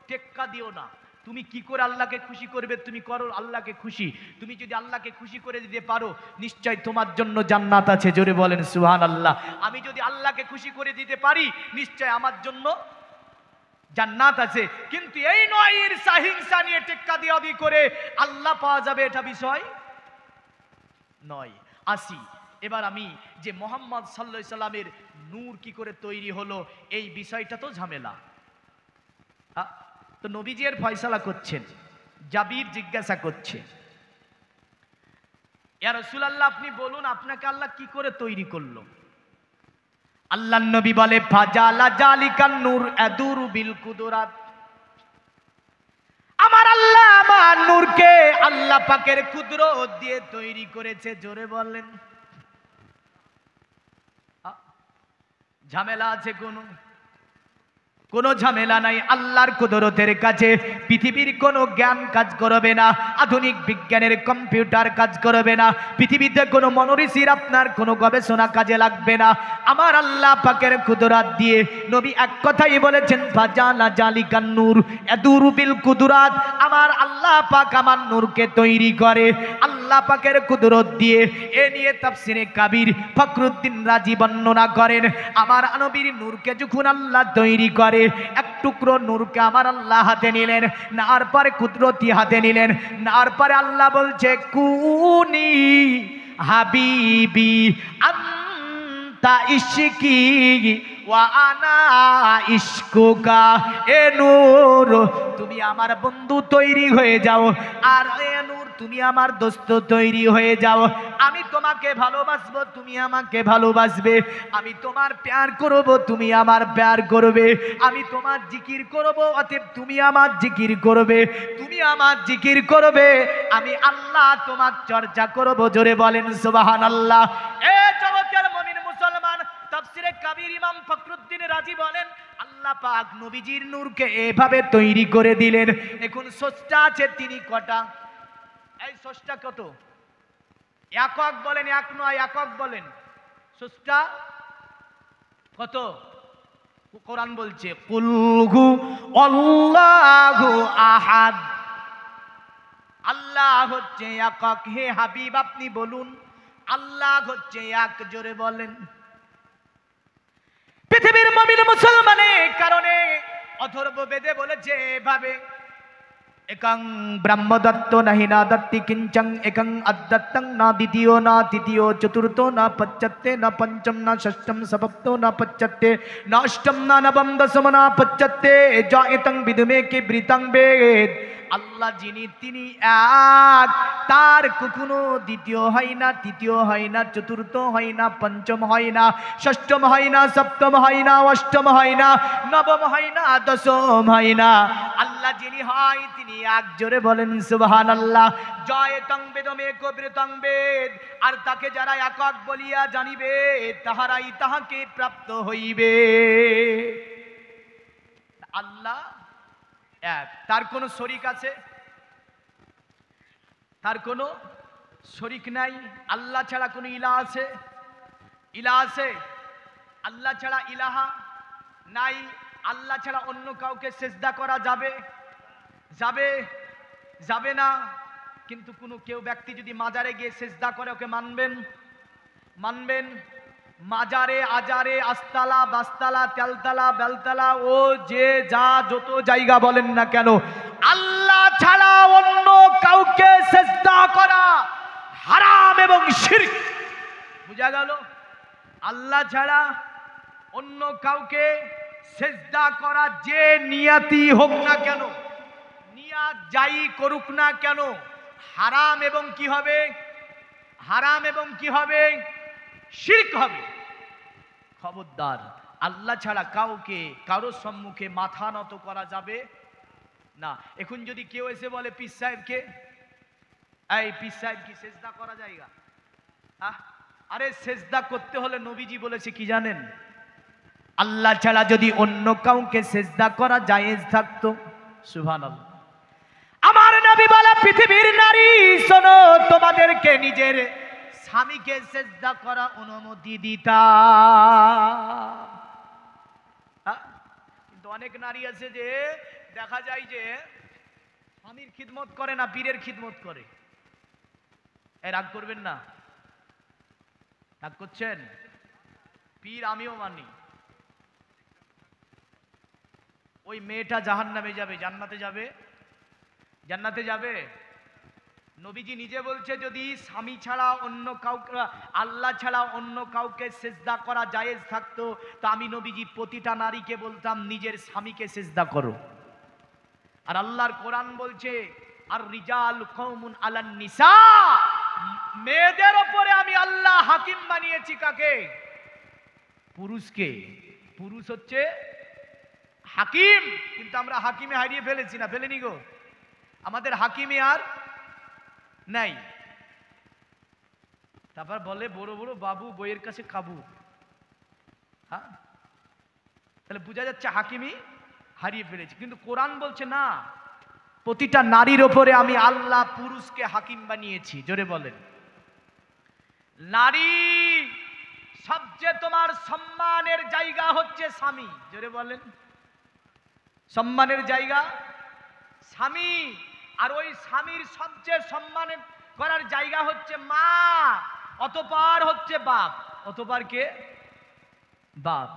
A: টেক্কা দিও না। তুমি কি করে আল্লাহকে খুশি করবে তুমি করো আল্লাহকে খুশি। তুমি যদি আল্লাহকে খুশি করে দিতে পারো, নিশ্চয় তোমার জন্য জান্নাত আছে। জোরে বলেন সুবহানাল্লাহ। আমি যদি আল্লাহকে খুশি করে দিতে পারি, নিশ্চয় আমার জন্য জান্নাত আছে। কিন্তু এই নয় ঈর্ষা হিংসা নিয়ে টেক্কা দেওয়া দিয়ে করে আল্লাহ পাওয়া যাবে, এটা বিষয় নয়। আসি এবার আমি যে মুহাম্মদ সাল্লাল্লাহু আলাইহি সাল্লামের নূর কি করে তৈরি হলো, এই বিষয়টা তো ঝামেলা। তো নবীজি এর ফয়সালা করছেন। জাবির জিজ্ঞাসা করছে, ইয়া রাসূলুল্লাহ আপনি বলুন আপনাকে আল্লাহ কি করে তৈরি করলো? আল্লাহর নবী বলে ফাজালা জালিকান নূর আদুরু বিল কুদরাত। আমার আল্লাহ আমার নূরকে আল্লাহ পাকের কুদরত দিয়ে তৈরি করেছে। জোরে বলেন। ঝামেলা আছে কোনো ঝামেলা নাই। আল্লাহর কুদরতের কাছে পৃথিবীর কোনো জ্ঞান কাজ করবে না, আধুনিক বিজ্ঞানের কম্পিউটার কাজ করবে না, পৃথিবীতে কোনো মনোঋষির আপনার কোনো গবেষণা কাজে লাগবে না। আমার আল্লাহ পাকের কুদরত দিয়ে নবী এক কথাই বলেছেন ফাজালা জালিকান নূর আদুরু বিল কুদরাত। আমার আল্লাহ পাক আমার নূরকে তৈরি করে আল্লাহ পাকের কুদরত দিয়ে। এ নিয়ে তাফসিরে কাবির ফখরুদ্দিন রাজি বর্ণনা করেন, আমার নবীর নূরকে যখন আল্লাহ তৈরি করে, এক টুকরো নূরকে আমার আল্লাহ হাতে নিলেন, নার পরে কুদরতি হাতে নিলেন, নার পরে আল্লাহ বলছে কুনি হাবিবি আনতা ইশকি ওয়া আনা ইশকুকা। এ নূর তুমি আমার বন্ধু তৈরি হয়ে যাও, আর এ নূর তুমি আমার দোস্ত তৈরি হয়ে যাও। আমি তোমাকে ভালোবাসবো, তুমি আমাকে ভালোবাসবে। আমি তোমার প্যার করব, তুমি আমার প্যার করবে। আমি তোমার জিকির করব, অতএব তুমি আমার জিকির করবে। তুমি আমার জিকির করবে, আমি আল্লাহ তোমার চর্চা করব। জোরে বলেন সুবহানাল্লাহ। এ জগতের মুমিন মুসলমান, তাফসিরে কাবীর ইমাম ফখরুদ্দিন রাজি বলেন, আল্লাহ পাক নবীজির নূরকে এভাবে তৈরি করে দিলেন। এখন স্রষ্টা আছে তিনি কটা? এই স্রষ্টা কত? একক বলেন, এক নয়, একক বলেন। স্রষ্টা কত? কোরআন বলছে কুল হু আল্লাহু আহাদ। আল্লাহ হচ্ছে একক। হে হাবিব আপনি বলুন আল্লাহ হচ্ছে এক। জোরে বলেন। পৃথিবীর মুমিন মুসলমানের কারণে অথর্ব বেদে বলেছে এভাবে, একং ব্রহ্মদত্ত নাহি না দত্তি কিঞ্চং, একং অদ্দত্তং না দ্বিতীয় না তৃতীয় চতুর্থ না পঞ্চত্তে না পঞ্চম না ষষ্ঠম সপ্তম না পঞ্চত্তে না অষ্টম না নবম দশম না পঞ্চত্তে জায়তং বিদুমে কে বৃতং বেদ। আল্লাহ যিনি তিনি এক, তার কখনো দ্বিতীয় হয় না, তৃতীয় হয় না, চতুর্থ হয় না, পঞ্চম হয় না, ষষ্ঠম হয় না, সপ্তম হয় না, অষ্টম হয় না, নবম হয় না, দশম হয় না। আল্লাহ যিনি হয় তিনি এক। জোরে বলেন সুবহানাল্লাহ। জয়তং বেদমে কবৃতং বেদ। আর তাকে যারা একক বলিয়া জানিবে তাহারাই তাহাকে প্রাপ্ত হইবে। আল্লাহ এক, তার কোনো শরীক আছে? তার কোনো শরীক নাই। আল্লাহ ছাড়া কোনো ইলাহ আছে? ইলাহ আছে? আল্লাহ ছাড়া ইলাহা নাই। আল্লাহ ছাড়া অন্য কাউকে সেজদা করা যাবে? যাবে? যাবে না। কিন্তু কোনো কেউ ব্যক্তি যদি মাজারে গিয়ে সেজদা করে ওকে মানবেন? মানবেন? মাজারে, আজারে, আস্তালা, বাস্তালা, তেলতলা, বেলতলা, ও যে যা যত জায়গা বলেন না কেন, আল্লাহ ছাড়া অন্য কাউকে সেজদা করা হারাম এবং শিরক। বুঝা গেল? আল্লাহ ছাড়া অন্য কাউকে সেজদা করা যে নিয়াতি হোক না কেন, নিয়াত যাই করুক না কেন, হারাম এবং কি হবে? হারাম এবং কি হবে? শিরক হবে। খবরদার, আল্লাহ ছাড়া কাউকে কারোর সম্মুখে মাথা নত করা যাবে না। এখন যদি কেউ এসে বলে পীর সাহেবকে, এই পীর সাহেব কি সেজদা করা যায়গা? আরে সেজদা করতে হলে নবীজি বলেছে কি জানেন? আল্লাহ ছাড়া যদি অন্য কাউকে সেজদা করা জায়েজ থাকতো, সুবহানাল্লাহ, আমার নবী বলে পৃথিবীর নারী শোনো, তোমাদেরকে নিজের স্বামীকে সেজদা করা অনুমতি দিতা। কিন্তু অনেক নারী আছে যে দেখা যায় যে স্বামীর খিদমত করে না, পীরের খিদমত করে। এ রাগ করবেন না, রাগ করছেন? পীর আমিও মানি। ওই মেয়েটা জাহান্নামে যাবে, জান্নাতে যাবে? জান্নাতে যাবে? নবীজি নিজে বলছে যদি স্বামী ছাড়া অন্য কাউকে, আল্লাহ ছাড়া অন্য কাউকে সেজদা করা জায়েজ থাকতো, তা আমি নবীজি প্রতিটা নারীকে বলতাম নিজের স্বামীকে সেজদা করো। আর আল্লাহর কোরআন বলছে আর রিজাল কওমুন আলান নিসা, মেয়েদের উপরে আমি আল্লাহ হাকিম বানিয়েছি। কাকে? পুরুষকে। পুরুষ হচ্ছে হাকিম। কিন্তু আমরা হাকিমে হারিয়ে ফেলেছি না? ফেলেনি গো? আমাদের হাকিমে আর নাই। তারপর বলে বড় বড় বাবু বইয়ের কাছে কাবু। হ্যাঁ, তাহলে বোঝা যাচ্ছে হাকিমি হারিয়ে ফেলেছি। কিন্তু কোরআন বলছে না, প্রতিটা নারীর ওপরে আমি আল্লাহ পুরুষকে হাকিম বানিয়েছি। জোরে বলেন। নারী সবচেয়ে তোমার সম্মানের জায়গা হচ্ছে স্বামী। জোরে বলেন। সম্মানের জায়গা স্বামী। আর ওই স্বামীর সবচেয়ে সম্মান করার জায়গা হচ্ছে মা, অতঃপর হচ্ছে বাপ। অতঃপর কে? বাপ।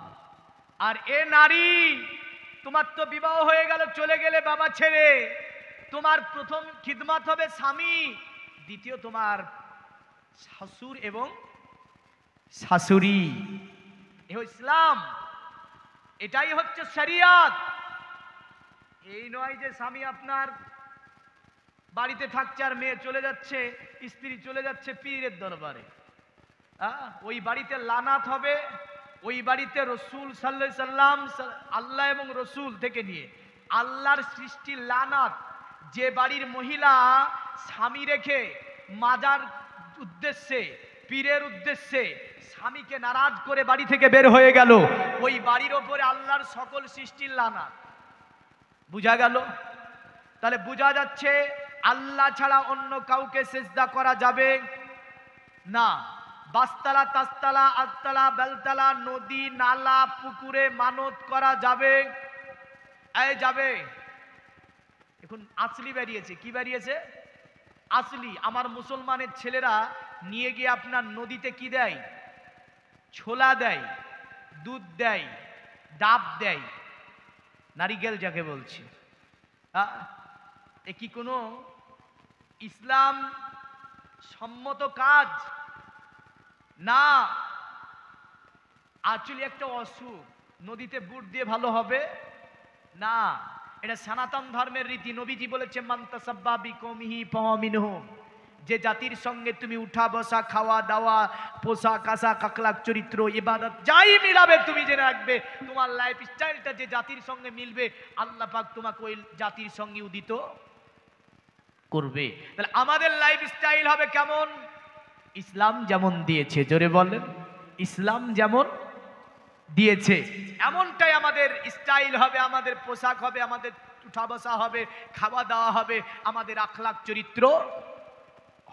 A: আর এ নারী, তোমার তো বিবাহ হয়ে গেল, চলে গেলে বাবা ছেড়ে, তোমার প্রথম খিদমত হবে স্বামী, দ্বিতীয় তোমার শ্বশুর এবং শাশুড়ি। এ ইসলাম। এটাই হচ্ছে শরিয়ত। এই নয় যে স্বামী আপনার বাড়িতে থাকছে আর মেয়ে চলে যাচ্ছে, স্ত্রী চলে যাচ্ছে পীরের দরবারে, ওই বাড়িতে লানাত হবে, ওই বাড়িতে রসুল সাল্লাল্লাহু আলাইহি সাল্লাম, আল্লাহ এবং রসুল থেকে নিয়ে আল্লাহর সৃষ্টি লানাত। যে বাড়ির মহিলা স্বামী রেখে মাজার উদ্দেশ্যে, পীরের উদ্দেশ্যে স্বামীকে নারাজ করে বাড়ি থেকে বের হয়ে গেল, ওই বাড়ির ওপরে আল্লাহর সকল সৃষ্টির লানাত। বুঝা গেল? তাহলে বোঝা যাচ্ছে আল্লাহ ছাড়া অন্য কাউকে সিজদা করা যাবে না। বাসতলা, তাসতলা, আটতলা, বেলতলা, নদী, নালা, পুকুরে মানত করা যাবে? এই যাবে। এখন আসলি বেরিয়েছে। কি বেরিয়েছে? আসলি। আমার মুসলমানের ছেলেরা নিয়ে গিয়ে আপনার নদীতে কি দেয়? ছোলা দেয়, দুধ দেয়, ডাব দেয়, নারিকেল যাকে বলছে। এ কি কোনো ইসলাম সম্মত কাজ? না। আসলে একটা অসুখ, নদীতে বুট দিয়ে ভালো হবে না। এটা সনাতন ধর্মের রীতি। নবীজি বলেছে মান তাসাব্বা বিকৌমিহি ফাহুয়া মিনহুম। যে জাতির সঙ্গে তুমি উঠা বসা, খাওয়া দাওয়া, পোশাক আশাক, আখলাক, চরিত্র, ইবাদত যাই মিলাবে, তুমি জেনে রাখবে তোমার লাইফ স্টাইলটা যে জাতির সঙ্গে মিলবে, আল্লাহ পাক তোমাকে ওই জাতির সঙ্গে উদিত করবে। তাহলে আমাদের লাইফ স্টাইল হবে কেমন? ইসলাম যেমন দিয়েছে, জোরে বলেন, ইসলাম যেমন দিয়েছে এমনটাই আমাদের স্টাইল হবে, আমাদের পোশাক হবে, আমাদের উঠা বসা হবে, খাওয়া দাওয়া হবে, আমাদের আখলাক চরিত্র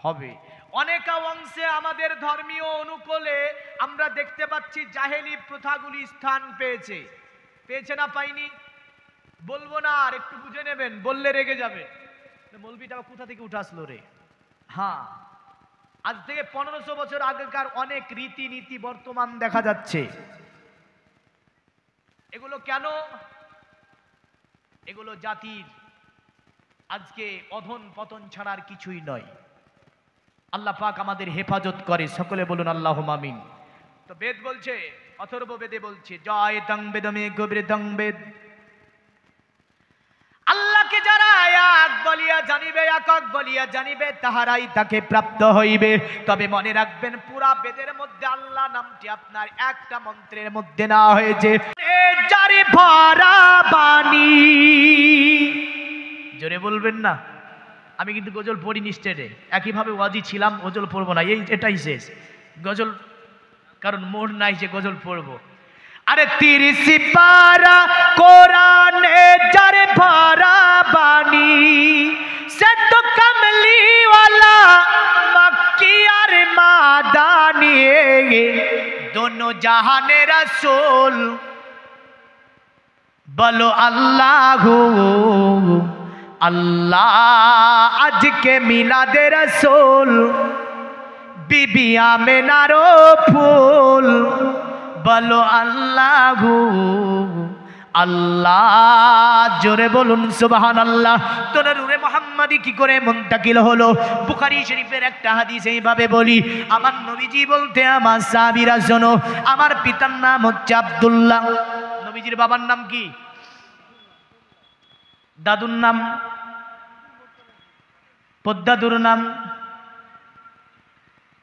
A: হবে। অনেক অংশে আমাদের ধর্মীয় অনুকূলে আমরা দেখতে পাচ্ছি জাহেলি প্রথাগুলি স্থান পেয়েছে। পেয়েছে না পাইনি? বলবো না, আর একটু বুঝে নেবেন, বললে রেগে যাবে। মৌলবীটা কোথা থেকে উঠে আসলো রে? হ্যাঁ, আজ থেকে 1500 বছর আগেকার অনেক রীতিনীতি বর্তমান দেখা যাচ্ছে। এগুলো কেন? এগুলো জাতির আজকে অধন পতন ছাড়ার কিছুই নয়। আল্লাহ পাক আমাদের হেফাজত করে, সকলে বলুন আল্লাহুম্মা আমিন। তো বেদ বলছে, অথর্ব বেদে বলছে, জয় তং বেদমে গভীর তং বেদ, আল্লাহকে যারা এক বলিয়া জানিবে, একক বলিয়া জানিবে, তাহারাই তাকে প্রাপ্ত হইবে। তবে মনে রাখবেন, পুরা বেদের মধ্যে আল্লাহ নামটি আপনার একটা মন্ত্রের মধ্যে না হয়েছে। যারে ভরা বাণী, জোরে বলবেন না। আমি কিন্তু গজল পড়িনি স্টেজে, একইভাবে ওয়াজি ছিলাম, গজল পড়বো না, এটাই শেষ গজল, কারণ মোড় নাই যে গজল পড়বো। আরে 30 পারা কোরআনে যারে ভরা বাণী, সে তো কমলি ওয়ালা মক্কি আর মাদানি, দোনো জাহানে রাসূল বলো আল্লাহু আল্লাহ। আজকে মিলাদে রাসূল, বিবি আমেনারও ফুল, বলো আল্লাহু আল্লাহ। জোরে বলুন সুবহানাল্লাহ। তো নূরে মুহাম্মাদি কি করে মুনতাকিল হলো? বুখারী শরীফের একটা হাদিস এইভাবে বলি, আমার নবীজি বলতে, আমার সাহাবীরা শোনো, আমার পিতার নাম হচ্ছে আব্দুল্লাহ। নবীজির বাবার নাম কি? দাদুর নাম? পদ্দাদুর নাম?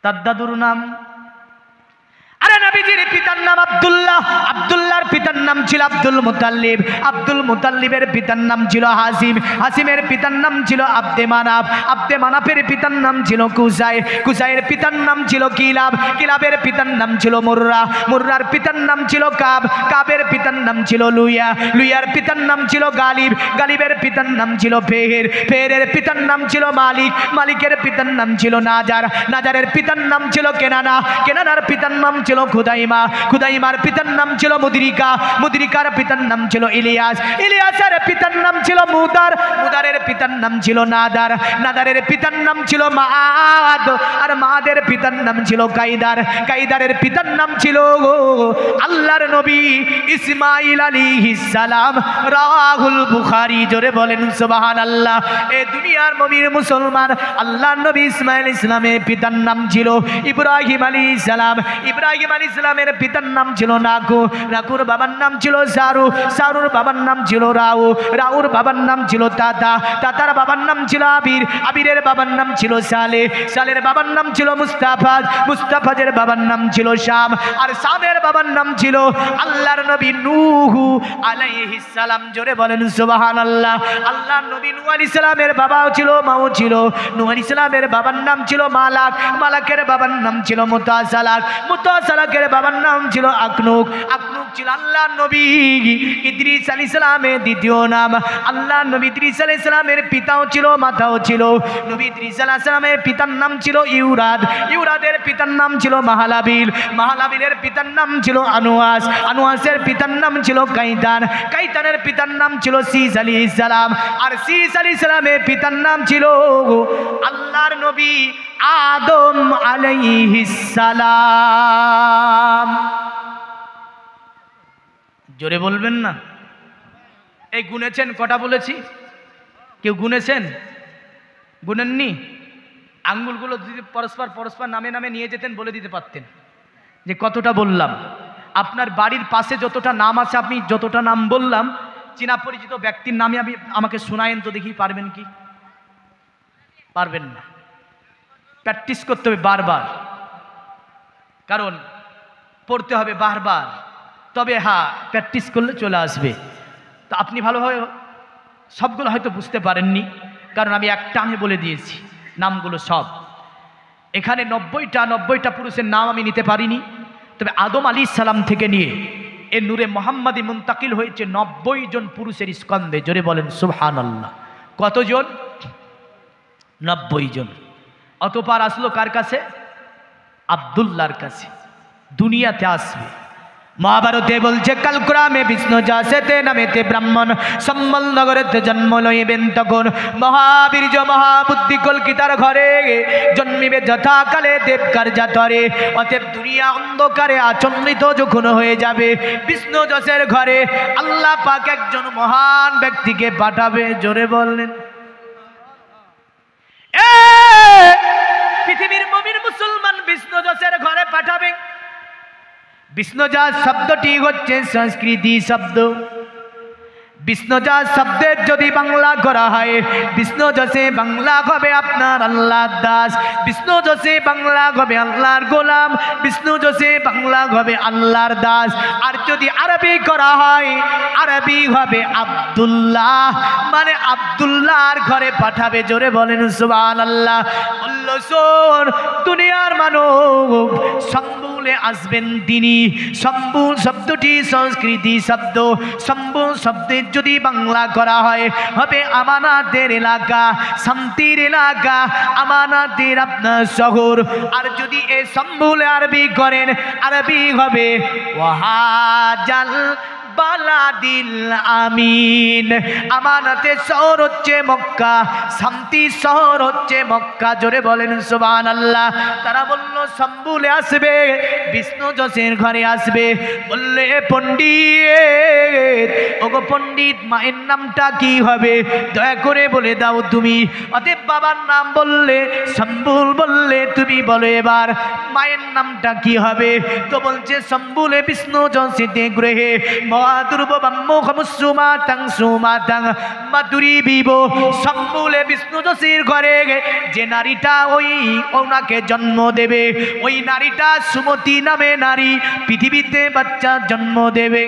A: তার দাদুর নাম? আরে নবীজির পিতার নাম আব্দুল্লাহ। আব্দুল্লাহর পিতার নাম ছিল আব্দুল মুতাল্লিব। আব্দুল মুতাল্লিবের পিতার নাম ছিল হাসিম। হাসিমের পিতার নাম ছিল আব্দে মানাফ। আব্দে মানাফের পিতার নাম ছিল কুসাই। কুসাইয়ের পিতার নাম ছিল কিলাব। কিলাবের পিতার নাম ছিল মুররা। মুররার পিতার নাম ছিল কাব। কাবের পিতার নাম ছিল লুইয়া। লুইয়ার পিতার নাম ছিল গালিব। গালিবের পিতার নাম ছিল ফেহের। ফেহেরের পিতার নাম ছিল মালিক। মালিকের পিতার নাম ছিল নাজার। নাজারের পিতার নাম ছিল কেনানা। কেনানার পিতার নাম ছিল খুদাইমা। খুদাইমার পিতার নাম ছিল মুদরিকা। মুদরিকার পিতার নাম ছিল ইলিয়াস। ইলিয়াসের পিতার নাম ছিল মুদার। মুদারের পিতার নাম ছিল নাদার। নাদারের পিতার নাম ছিল মাআদ। আর মাআদের পিতার নাম ছিল কাইদার। কাইদারের পিতার নাম ছিল আল্লাহর নবী ইসমাঈল আলাইহিস সালাম। রাহুল বুখারী। জোরে বলেন সুবহানাল্লাহ। এই দুনিয়ার মুমিন মুসলমান, আল্লাহর নবী ইসমাঈল ইসলামের পিতার নাম ছিল ইব্রাহিম আলাইহিস সালাম। ইব্রাহিম আলাইহিস আলাইহিসসালামের পিতার নাম ছিল নাকু, নাকুর বাবার নাম ছিল সারু, সারুর বাবার নাম ছিল রাউ, রাউর বাবার নাম ছিল তাতা, তাতার বাবার নাম ছিল আবির, আবিরের বাবার নাম ছিল সালে, সালের বাবার নাম ছিল মুস্তাফাজ, মুস্তাফাজের বাবার নাম ছিল শাম, আর শামের বাবার নাম ছিল আল্লাহর নবী নূহ আলাইহিস সালাম। জোরে বলেন সুবহানাল্লাহ। আল্লাহর নবী নূহ আলাইহিস সালামের বাবাও ছিল, মাও ছিল। নূহ আলাইহিস সালামের বাবার নাম ছিল মালাক, মালাকের বাবার নাম ছিল মুতাসালাক, মুতাসালাকের বাবার নাম ছিল আকনুক, আকনুক ছিল আল্লাহর নবী ইদ্রিস আলাইহিস সালামের দ্বিতীয় নাম। আল্লাহর নবী ইদ্রিস আলাইহিস সালামের পিতাও ছিল, মাতাও ছিল। নবী ইদ্রিস আলাইহিস সালামের পিতার নাম ছিল ইউরাদ, ইউরাদের পিতার নাম ছিল মাহালাবিল, মাহালাবিলের পিতার নাম ছিল আনুয়াস, আনুয়াসের পিতার নাম ছিল কাইতান, কাইতানের পিতার নাম ছিল শীস আলাইহিস সালাম, আর শীস আলাইহিস সালামের পিতার নাম ছিল আল্লাহর নবী আদম আলাইহিস সালাম। জোরে বলবেন না? এই গুনেছেন কটা বলেছি? কেউ গুনেছেন? গুনেননি? আঙ্গুলগুলো যদি পরস্পর পরস্পর নামে নামে নিয়ে যেতেন বলে দিতে পারতেন যে কতটা বললাম। আপনার বাড়ির পাশে যতটা নাম আছে, আপনি যতটা নাম বললাম, চেনা পরিচিত ব্যক্তির নামে আপনি আমাকে শোনায়েন তো দেখি, পারবেন কি? পারবেন না। প্র্যাকটিস করতে হবে বারবার, কারণ পড়তে হবে বারবার, তবে হ্যাঁ প্র্যাকটিস করলে চলে আসবে। তো আপনি ভালোভাবে সবগুলো হয়তো বুঝতে পারেননি, কারণ আমি একটা আমি বলে দিয়েছি নামগুলো সব। এখানে 90টা পুরুষের নাম আমি নিতে পারিনি, তবে আদম আলাইহিস সালাম থেকে নিয়ে এ নূরে মোহাম্মদী মুন্তাকিল হয়েছে 90 জন পুরুষের স্কন্ধে। জোরে বলেন সুবহানাল্লাহ। কতজন? 90 জন। অতঃপর আসলো কার কাছে? আব্দুল্লাহর কাছে। দুনিয়াতে আসবে। মহাভারতে বলছে কালক্রমে বিষ্ণু যাসেতে নামেতে ব্রাহ্মণ সম্বল নগরেতে জন্ম লইবেন, তখন মহাবীর্য মহাবুদ্ধি কলকিতার ঘরে জন্মিবে যথাকালে দেবকার জাতরে। অতএব দুনিয়া অন্ধকারে আচন্নিত যখন হয়ে যাবে, বিষ্ণু যশের ঘরে আল্লাহ পাক একজন মহান ব্যক্তিকে পাঠাবে। জোরে বললেন। পৃথিবীর মুমিন মুসলমান বিষ্ণু যশের ঘরে পাঠাবে। বিষ্ণুজাত শব্দটি হচ্ছে সংস্কৃতি শব্দ। বিষ্ণুজাত শব্দের যদি বাংলা করা হয়, বিষ্ণু যশে বাংলা হবে আপনার আল্লাহর দাস, বিষ্ণু যশে বাংলা হবে আল্লাহর গোলাম, বিষ্ণু যশে বাংলা হবে আল্লাহর দাস। আর যদি আরবি করা হয়, আরবি হবে আব্দুল্লাহ, মানে আব্দুল্লাহর ঘরে পাঠাবে। জোরে বলেন সুবহানাল্লাহ। বলল শোন দুনিয়ার মানব, সম্বুলে আসবেন তিনি। সম্বুল শব্দটি সংস্কৃতি শব্দ। সম্বুল শব্দের যদি বাংলা করা হয়, হবে আমানাতের এলাকা, শান্তির এলাকা, আমানাতের আপনার শহর। আর যদি এ সম্বুলে আরবি করেন, আরবি হবে ওয়াহাজাল বালাদিল আমিন। আমানতের শহর হচ্ছে মক্কা, শান্তির শহর হচ্ছে মক্কা। জোরে বলেন সুবহানাল্লাহ। তারা বলল সম্বুলে আসবে, বিষ্ণু যশের ঘরে আসবে। বললে পণ্ডিত, ওগো পণ্ডিত, মায়ের নামটা কি হবে দয়া করে বলে দাও তুমি। অতএব বাবার নাম বললে, সম্বুল বললে, তুমি বলো এবার মায়ের নামটা কি হবে। তো বলছে সম্বুলে বিষ্ণু যশেতে গ্রহে মাতুর্ব ব্রহ্মখমুসুমাতাং সুমাতাং মাতুরি বিব। সম্বুলে বিষ্ণু যশের ঘরে যে নারীটা ওনাকে জন্ম দেবে, ওই নারীটা সুমতি নামে নারী, পৃথিবীতে বাচ্চা জন্ম দেবে।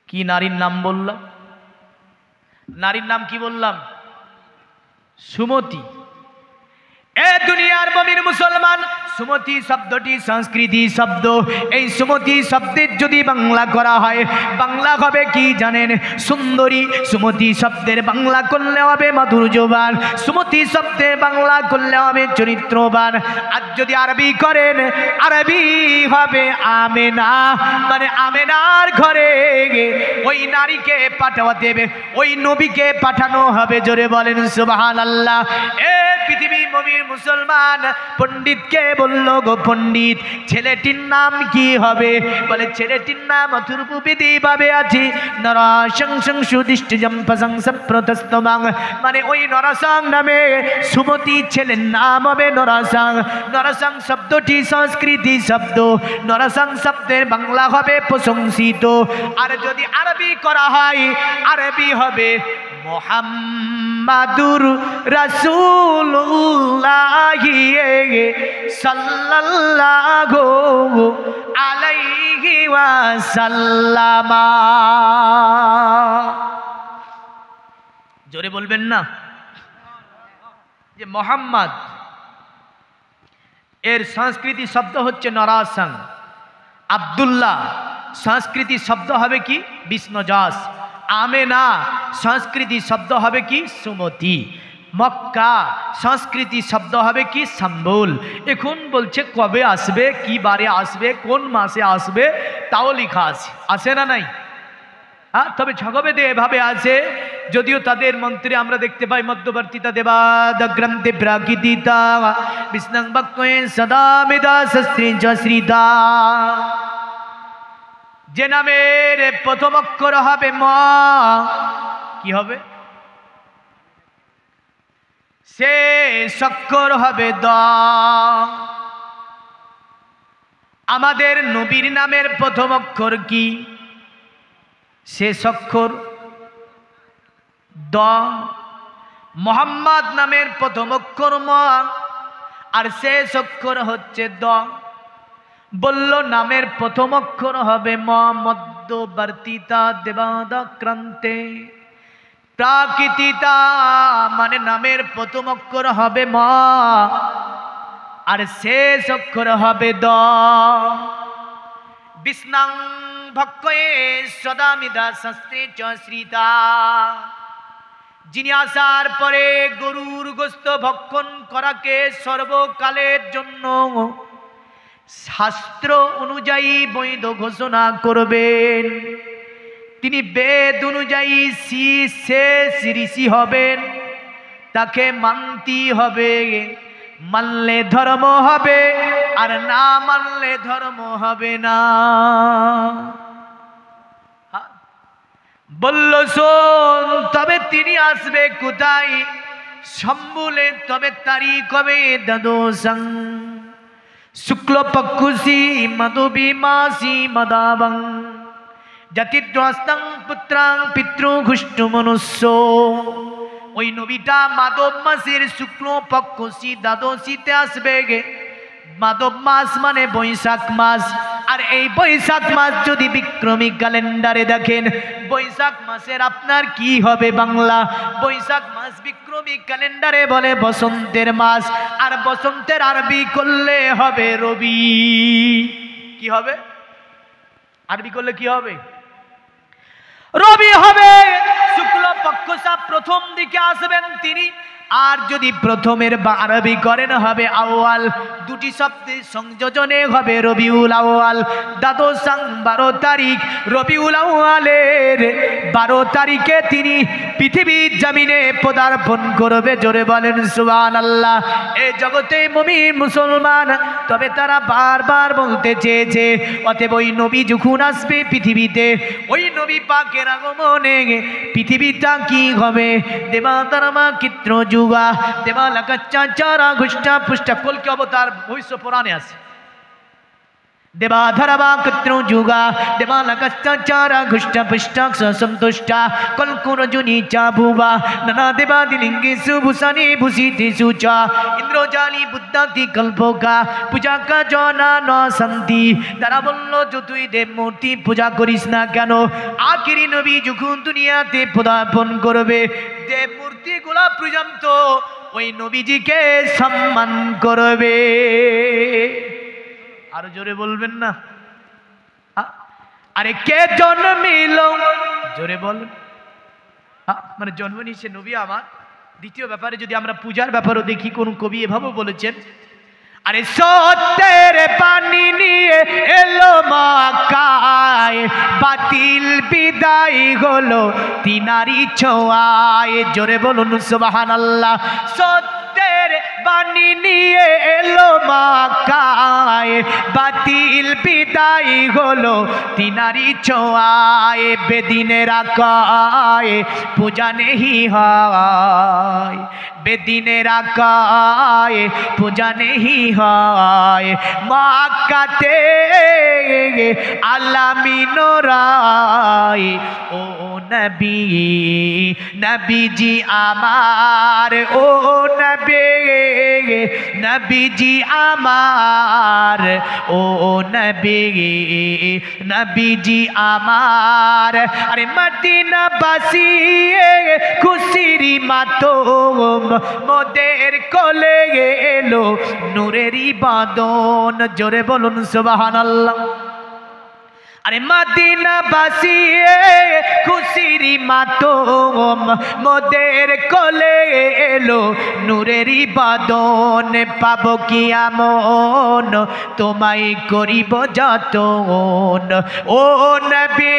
A: কি নারীর নাম বললাম? নারীর নাম কি বললাম? সুমতি। এ দুনিয়ার মুমিন মুসলমান, সুমতি শব্দটি সংস্কৃতি শব্দ। এই সুমতি শব্দের যদি বাংলা করা হয়, বাংলা হবে কি জানেন? সুন্দরী। সুমতি শব্দের বাংলা করলে হবে মাধুর্যবান, সুমতি শব্দের বাংলা করলে হবে চরিত্রবান। আর যদি আরবি করেন, আরবি হবে আমেনা, মানে আমেনার ঘরে ওই নারীকে পাঠাতে হবে, ওই নবীকে পাঠানো হবে। জোরে বলেন সুবহানাল্লাহ। এ পৃথিবী মুমিন মুসলমান, পণ্ডিতকে বলল, গো পণ্ডিত, ছেলেটির নাম কি হবে? বলে ছেলেটির নাম অথর্ববেদী ভাবে আছে নরাশংসং সুদিষ্টজম প্রশংসা প্রতস্তমাং, মানে ওই নরাসং নামে সুমতি ছেলের নাম হবে নরাসং। নরাসং শব্দটি সংস্কৃতি শব্দ, নরাসং শব্দের বাংলা হবে প্রশংসিত। আর যদি আরবি করা হয়, আরবি হবে মুহাম্মাদুর রাসূলুল্লাহ সাল্লাল্লাহু আলাইহি ওয়াসাল্লাম। জোরে বলবেন না যে মোহাম্মদ এর সংস্কৃতি শব্দ হচ্ছে নরাসং। আব্দুল্লাহ সংস্কৃতি শব্দ হবে কি? বিষ্ণুজাস। আমেনা সংস্কৃতি শব্দ হবে কি? সুমতি। মক্কা সংস্কৃতি শব্দ হবে কি? সম্বুল। এখন বলছে কবে আসবে, কি বারে আসবে, কোন মাসে আসবে, তাও লেখা আছে, আছে না নাই? হ্যাঁ, তবে ঝগবেদে এভাবে আছে, যদিও তাদের মন্ত্রে আমরা দেখতে পাই মধ্যবর্তীতা দেবাদ গ্রন্থে প্রাকৃতিতা বিষ্ণং ভক্তয়ে সদা মেদা শ্রীদা। যে নামের প্রথম অক্ষর হবে ম, কি হবে? শেষ অক্ষর হবে দ। আমাদের নবীর নামের প্রথম অক্ষর কি? শেষ অক্ষর দ। মোহাম্মদ নামের প্রথম অক্ষর ম, আর শেষ অক্ষর হচ্ছে দ। বলল নামের প্রথম অক্ষর হবে ম, মধ্যবর্তীতা দেবাদাক্রান্তে প্রাকৃতিতা, মানে নামের প্রথম অক্ষর হবে ম আর শেষ অক্ষর হবে দ। বিষ্ণাং ভক্তয়ে সদামিদা শাস্ত্রে চ শ্রীতা, যিনি আসার পরে গরুর গোস্ত ভক্ষণ করাকে সর্বকালের জন্য শাস্ত্র অনুযায়ী বৈধ ঘোষণা করবেন, তিনি বেদ অনুযায়ী শেষ ঋষি হবেন, তাকে মানতে হবে। মানলে ধর্ম হবে, আর না মানলে ধর্ম হবে না। বলল শোন, তবে তিনি আসবে কোথায়? সম্বুলে। তবে তারিখ হবে দ্বাদশং শুক্লপক্ষুষি মধুবি মাসি মদাবং জাতিদ্রস্তং পুত্রাং পিতৃঘুষ্টু মনুষ্য। ওই নবীটা মাধব মাসের শুক্লপক্ষুষি দ্বাদশীতে আসবে। মাধব মাস মানে বৈশাখ মাস, আর এই বৈশাখ মাস যদি বিক্রমী ক্যালেন্ডারে দেখেন, বৈশাখ মাসের আপনার কি হবে বাংলা? বৈশাখ মাস বিক্রমী ক্যালেন্ডারে বলে বসন্তের মাস, আর বসন্তের আরবি করলে হবে রবি। কি হবে? আরবি করলে কি হবে? রবি হবে। শুক্লপক্ষ প্রথম দিকে আসবেন তিনি। আর যদি প্রথমের আরবি করেন হবে আউয়াল, দুটি শব্দের সংযোজনে হবে রবিউল আউয়াল। দ্বাদশাং 12 তারিখ, রবিউল আউয়ালের 12 তারিখে তিনি পৃথিবীর জমিনে পদার্পণ করবে। জোরে বলেন সুবহানাল্লাহ। এই জগতে মুমিন মুসলমান, তবে তারা বারবার বলতে চেয়েছে, অতএব ওই নবী যখন আসবে পৃথিবীতে, ওই নবী পাকের আগমনে পৃথিবীটা কি হবে? দেবাতারমা চিত্র যুগা দেবালাকাচারা ঘুষ্টা পুষ্টা কলকি অবতার ভবিষ্য পুরাণে আছে। দেবাধরবা কত্র যুগা দেবালাকাচারা ঘুষ্টা পুষ্টা সন্তুষ্টা কলকুরজুনি চা ভুবা নানা দেবাদিলিঙ্গে সুভূষণে ভূষিতে সুচা ইন্দ্রজালি বুদ্ধাতি কল্পকা পূজা কা জনা ন শান্তি। তারা বলল, যতই দেব মূর্তি পূজা করিস না কেন, আখিরি নবী যখন দুনিয়াতে পদার্পণ করবে, দেব মূর্তি গুলা পর্যন্ত ওই নবীজিকে সম্মান করবে। আরো জোরে বলবেন না? আরে কে জন্মিল? জোরে বল। মানে জন্ম নিয়েছে নবী আমার। দ্বিতীয় ব্যাপারে যদি আমরা পূজার ব্যাপারও দেখি, কোন কবি এভাবে বলেছেন, আরে সত্যের পানি নিয়ে এলো মক্কায়, বাতিল বিদায় হলো তিনারি ছোঁয়ায়। জোরে বলুন সুবহানাল্লাহ। সত্যের বাণী নিয়ে এলো মক্কায়, বাতিল বিদায় হলো তিনারি ছোঁয়ায়। বেদিনের আকায় পূজা নেহি হয়, বেদিনের আকায় পূজা নেহি হয়। মক্কাতে আলামিনোরায় ও নবী, নবীজি আমার, ও নবী, নবীজি আমার, ও নবী, নবীজি আমার। আরে মদিনাবাসী খুশির মাতম মোদের কোলে এলো নূরেরই বাঁধন। জোরে বলুন সুবহানাল্লাহ। আরে মদিনাবাসী খুশির মাতম মোদের কোলে এলো নূরেরই বাঁধন। পাবো কি আমন তোমায় করিব যতন, ও নবী,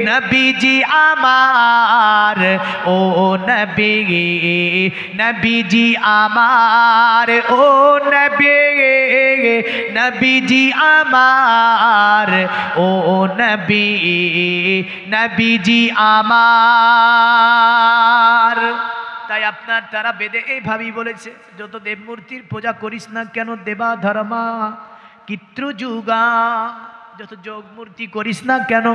A: নবীজি আমার, ও নবী, নবীজি আমার, ও নবী, নবীজি আমার, ও নবী, নবীজি আমার। তাই আপনার তারা বেদে এইভাবেই বলেছে, যত দেবমূর্তির পূজা করিস না কেন দেবা ধর্মা কিত্রু যুগা, যত যোগ মূর্তি করিস না কেন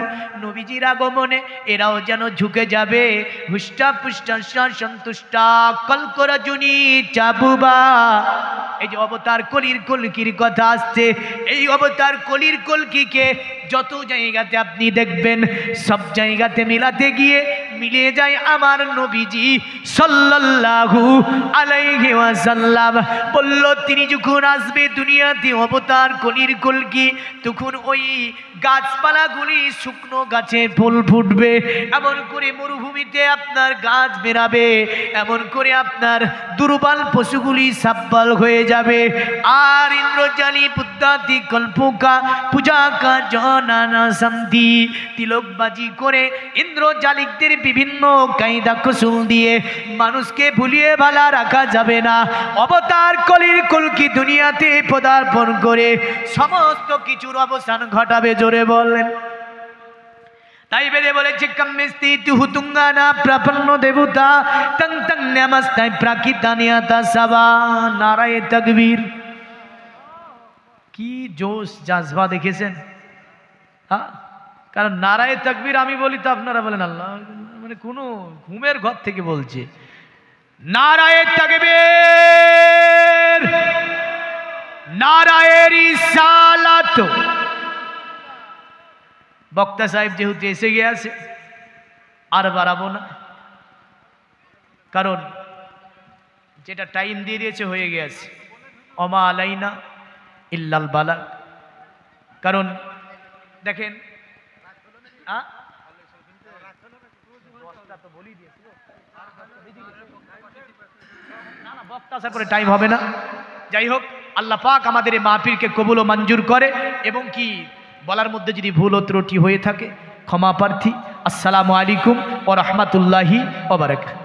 A: নবীজির আগমনে এরাও যেন ঝুঁকে যাবে। হুষ্টা পুষ্টা সন্তুষ্টা কলকরজুনি চাবুবা। এই যে অবতার কলির কলকির কথা আসছে, এই অবতার কলির কলকিকে যত জায়গাতে আপনি দেখবেন সব জায়গাতে মিলাতে গিয়ে মিলে যায় আমার নবীজি সাল্লাল্লাহু আলাইহি ওয়াসাল্লাম। বলল তিনি যখন আসবে দুনিয়াতে অবতার কলির কলকি, তখন ওই গাছপালাগুলি শুকনো গাছে ফুল ফুটবে, এমন করে মরুভূমিতে আপনার গাছ বেরাবে, এমন করে আপনার দুর্বল পশুগুলি সাব্বাল হয়ে যাবে। আর ইন্দ্রজালি বুদ্ধাতি কল্পকা পূজা কা জনানা সন্ধি, তিলকবাজি করে ইন্দ্রজালিকদের বিভিন্ন কায়দা কৌশল দিয়ে মানুষকে ভুলিয়ে ভালা রাখা যাবে না। অবতার কলির কলকি দুনিয়াতে পদার্পণ করে সমস্ত কিছুর অবসান ঘটাবে। জোরে বলেন। তাই বেদে বলেছে কম্মিস্তি তুহুতুঙ্গানা প্রপন্ন দেবতা তং তং নমস্তায় প্রাকিতানিয়াতা সাবা। নারায়ে তাকবীর। কি জোশ জাজবা দেখেছেন? হ্যাঁ, কারণ নারায়ে তাকবীর আমি বলি তো আপনারা বলেন আল্লাহ, মানে কোনো ঘুমের ঘর থেকে বলছে। নারায়ে তাকবীর, নারায়ে রিসালাত। বক্তা সাহেব যেহেতু এসে গিয়েছে আর বাড়াবো না, কারণ যেটা টাইম দিয়ে দিয়েছে হয়ে গিয়েছে। অমা আলাইনা ইল্লাল বালাগ। কারণ দেখেন বক্তা আশা করে টাইম হবে না। যাই হোক, আল্লাহ পাক আমাদের এই মাহফিলকে কবুল ও মঞ্জুর করে, এবং কি বলার মধ্যে যদি ভুল ও ত্রুটি হয়ে থাকে ক্ষমা প্রার্থী। আসসালামু আলাইকুম ওয়া রাহমাতুল্লাহি ওয়া বারাকাতুহু।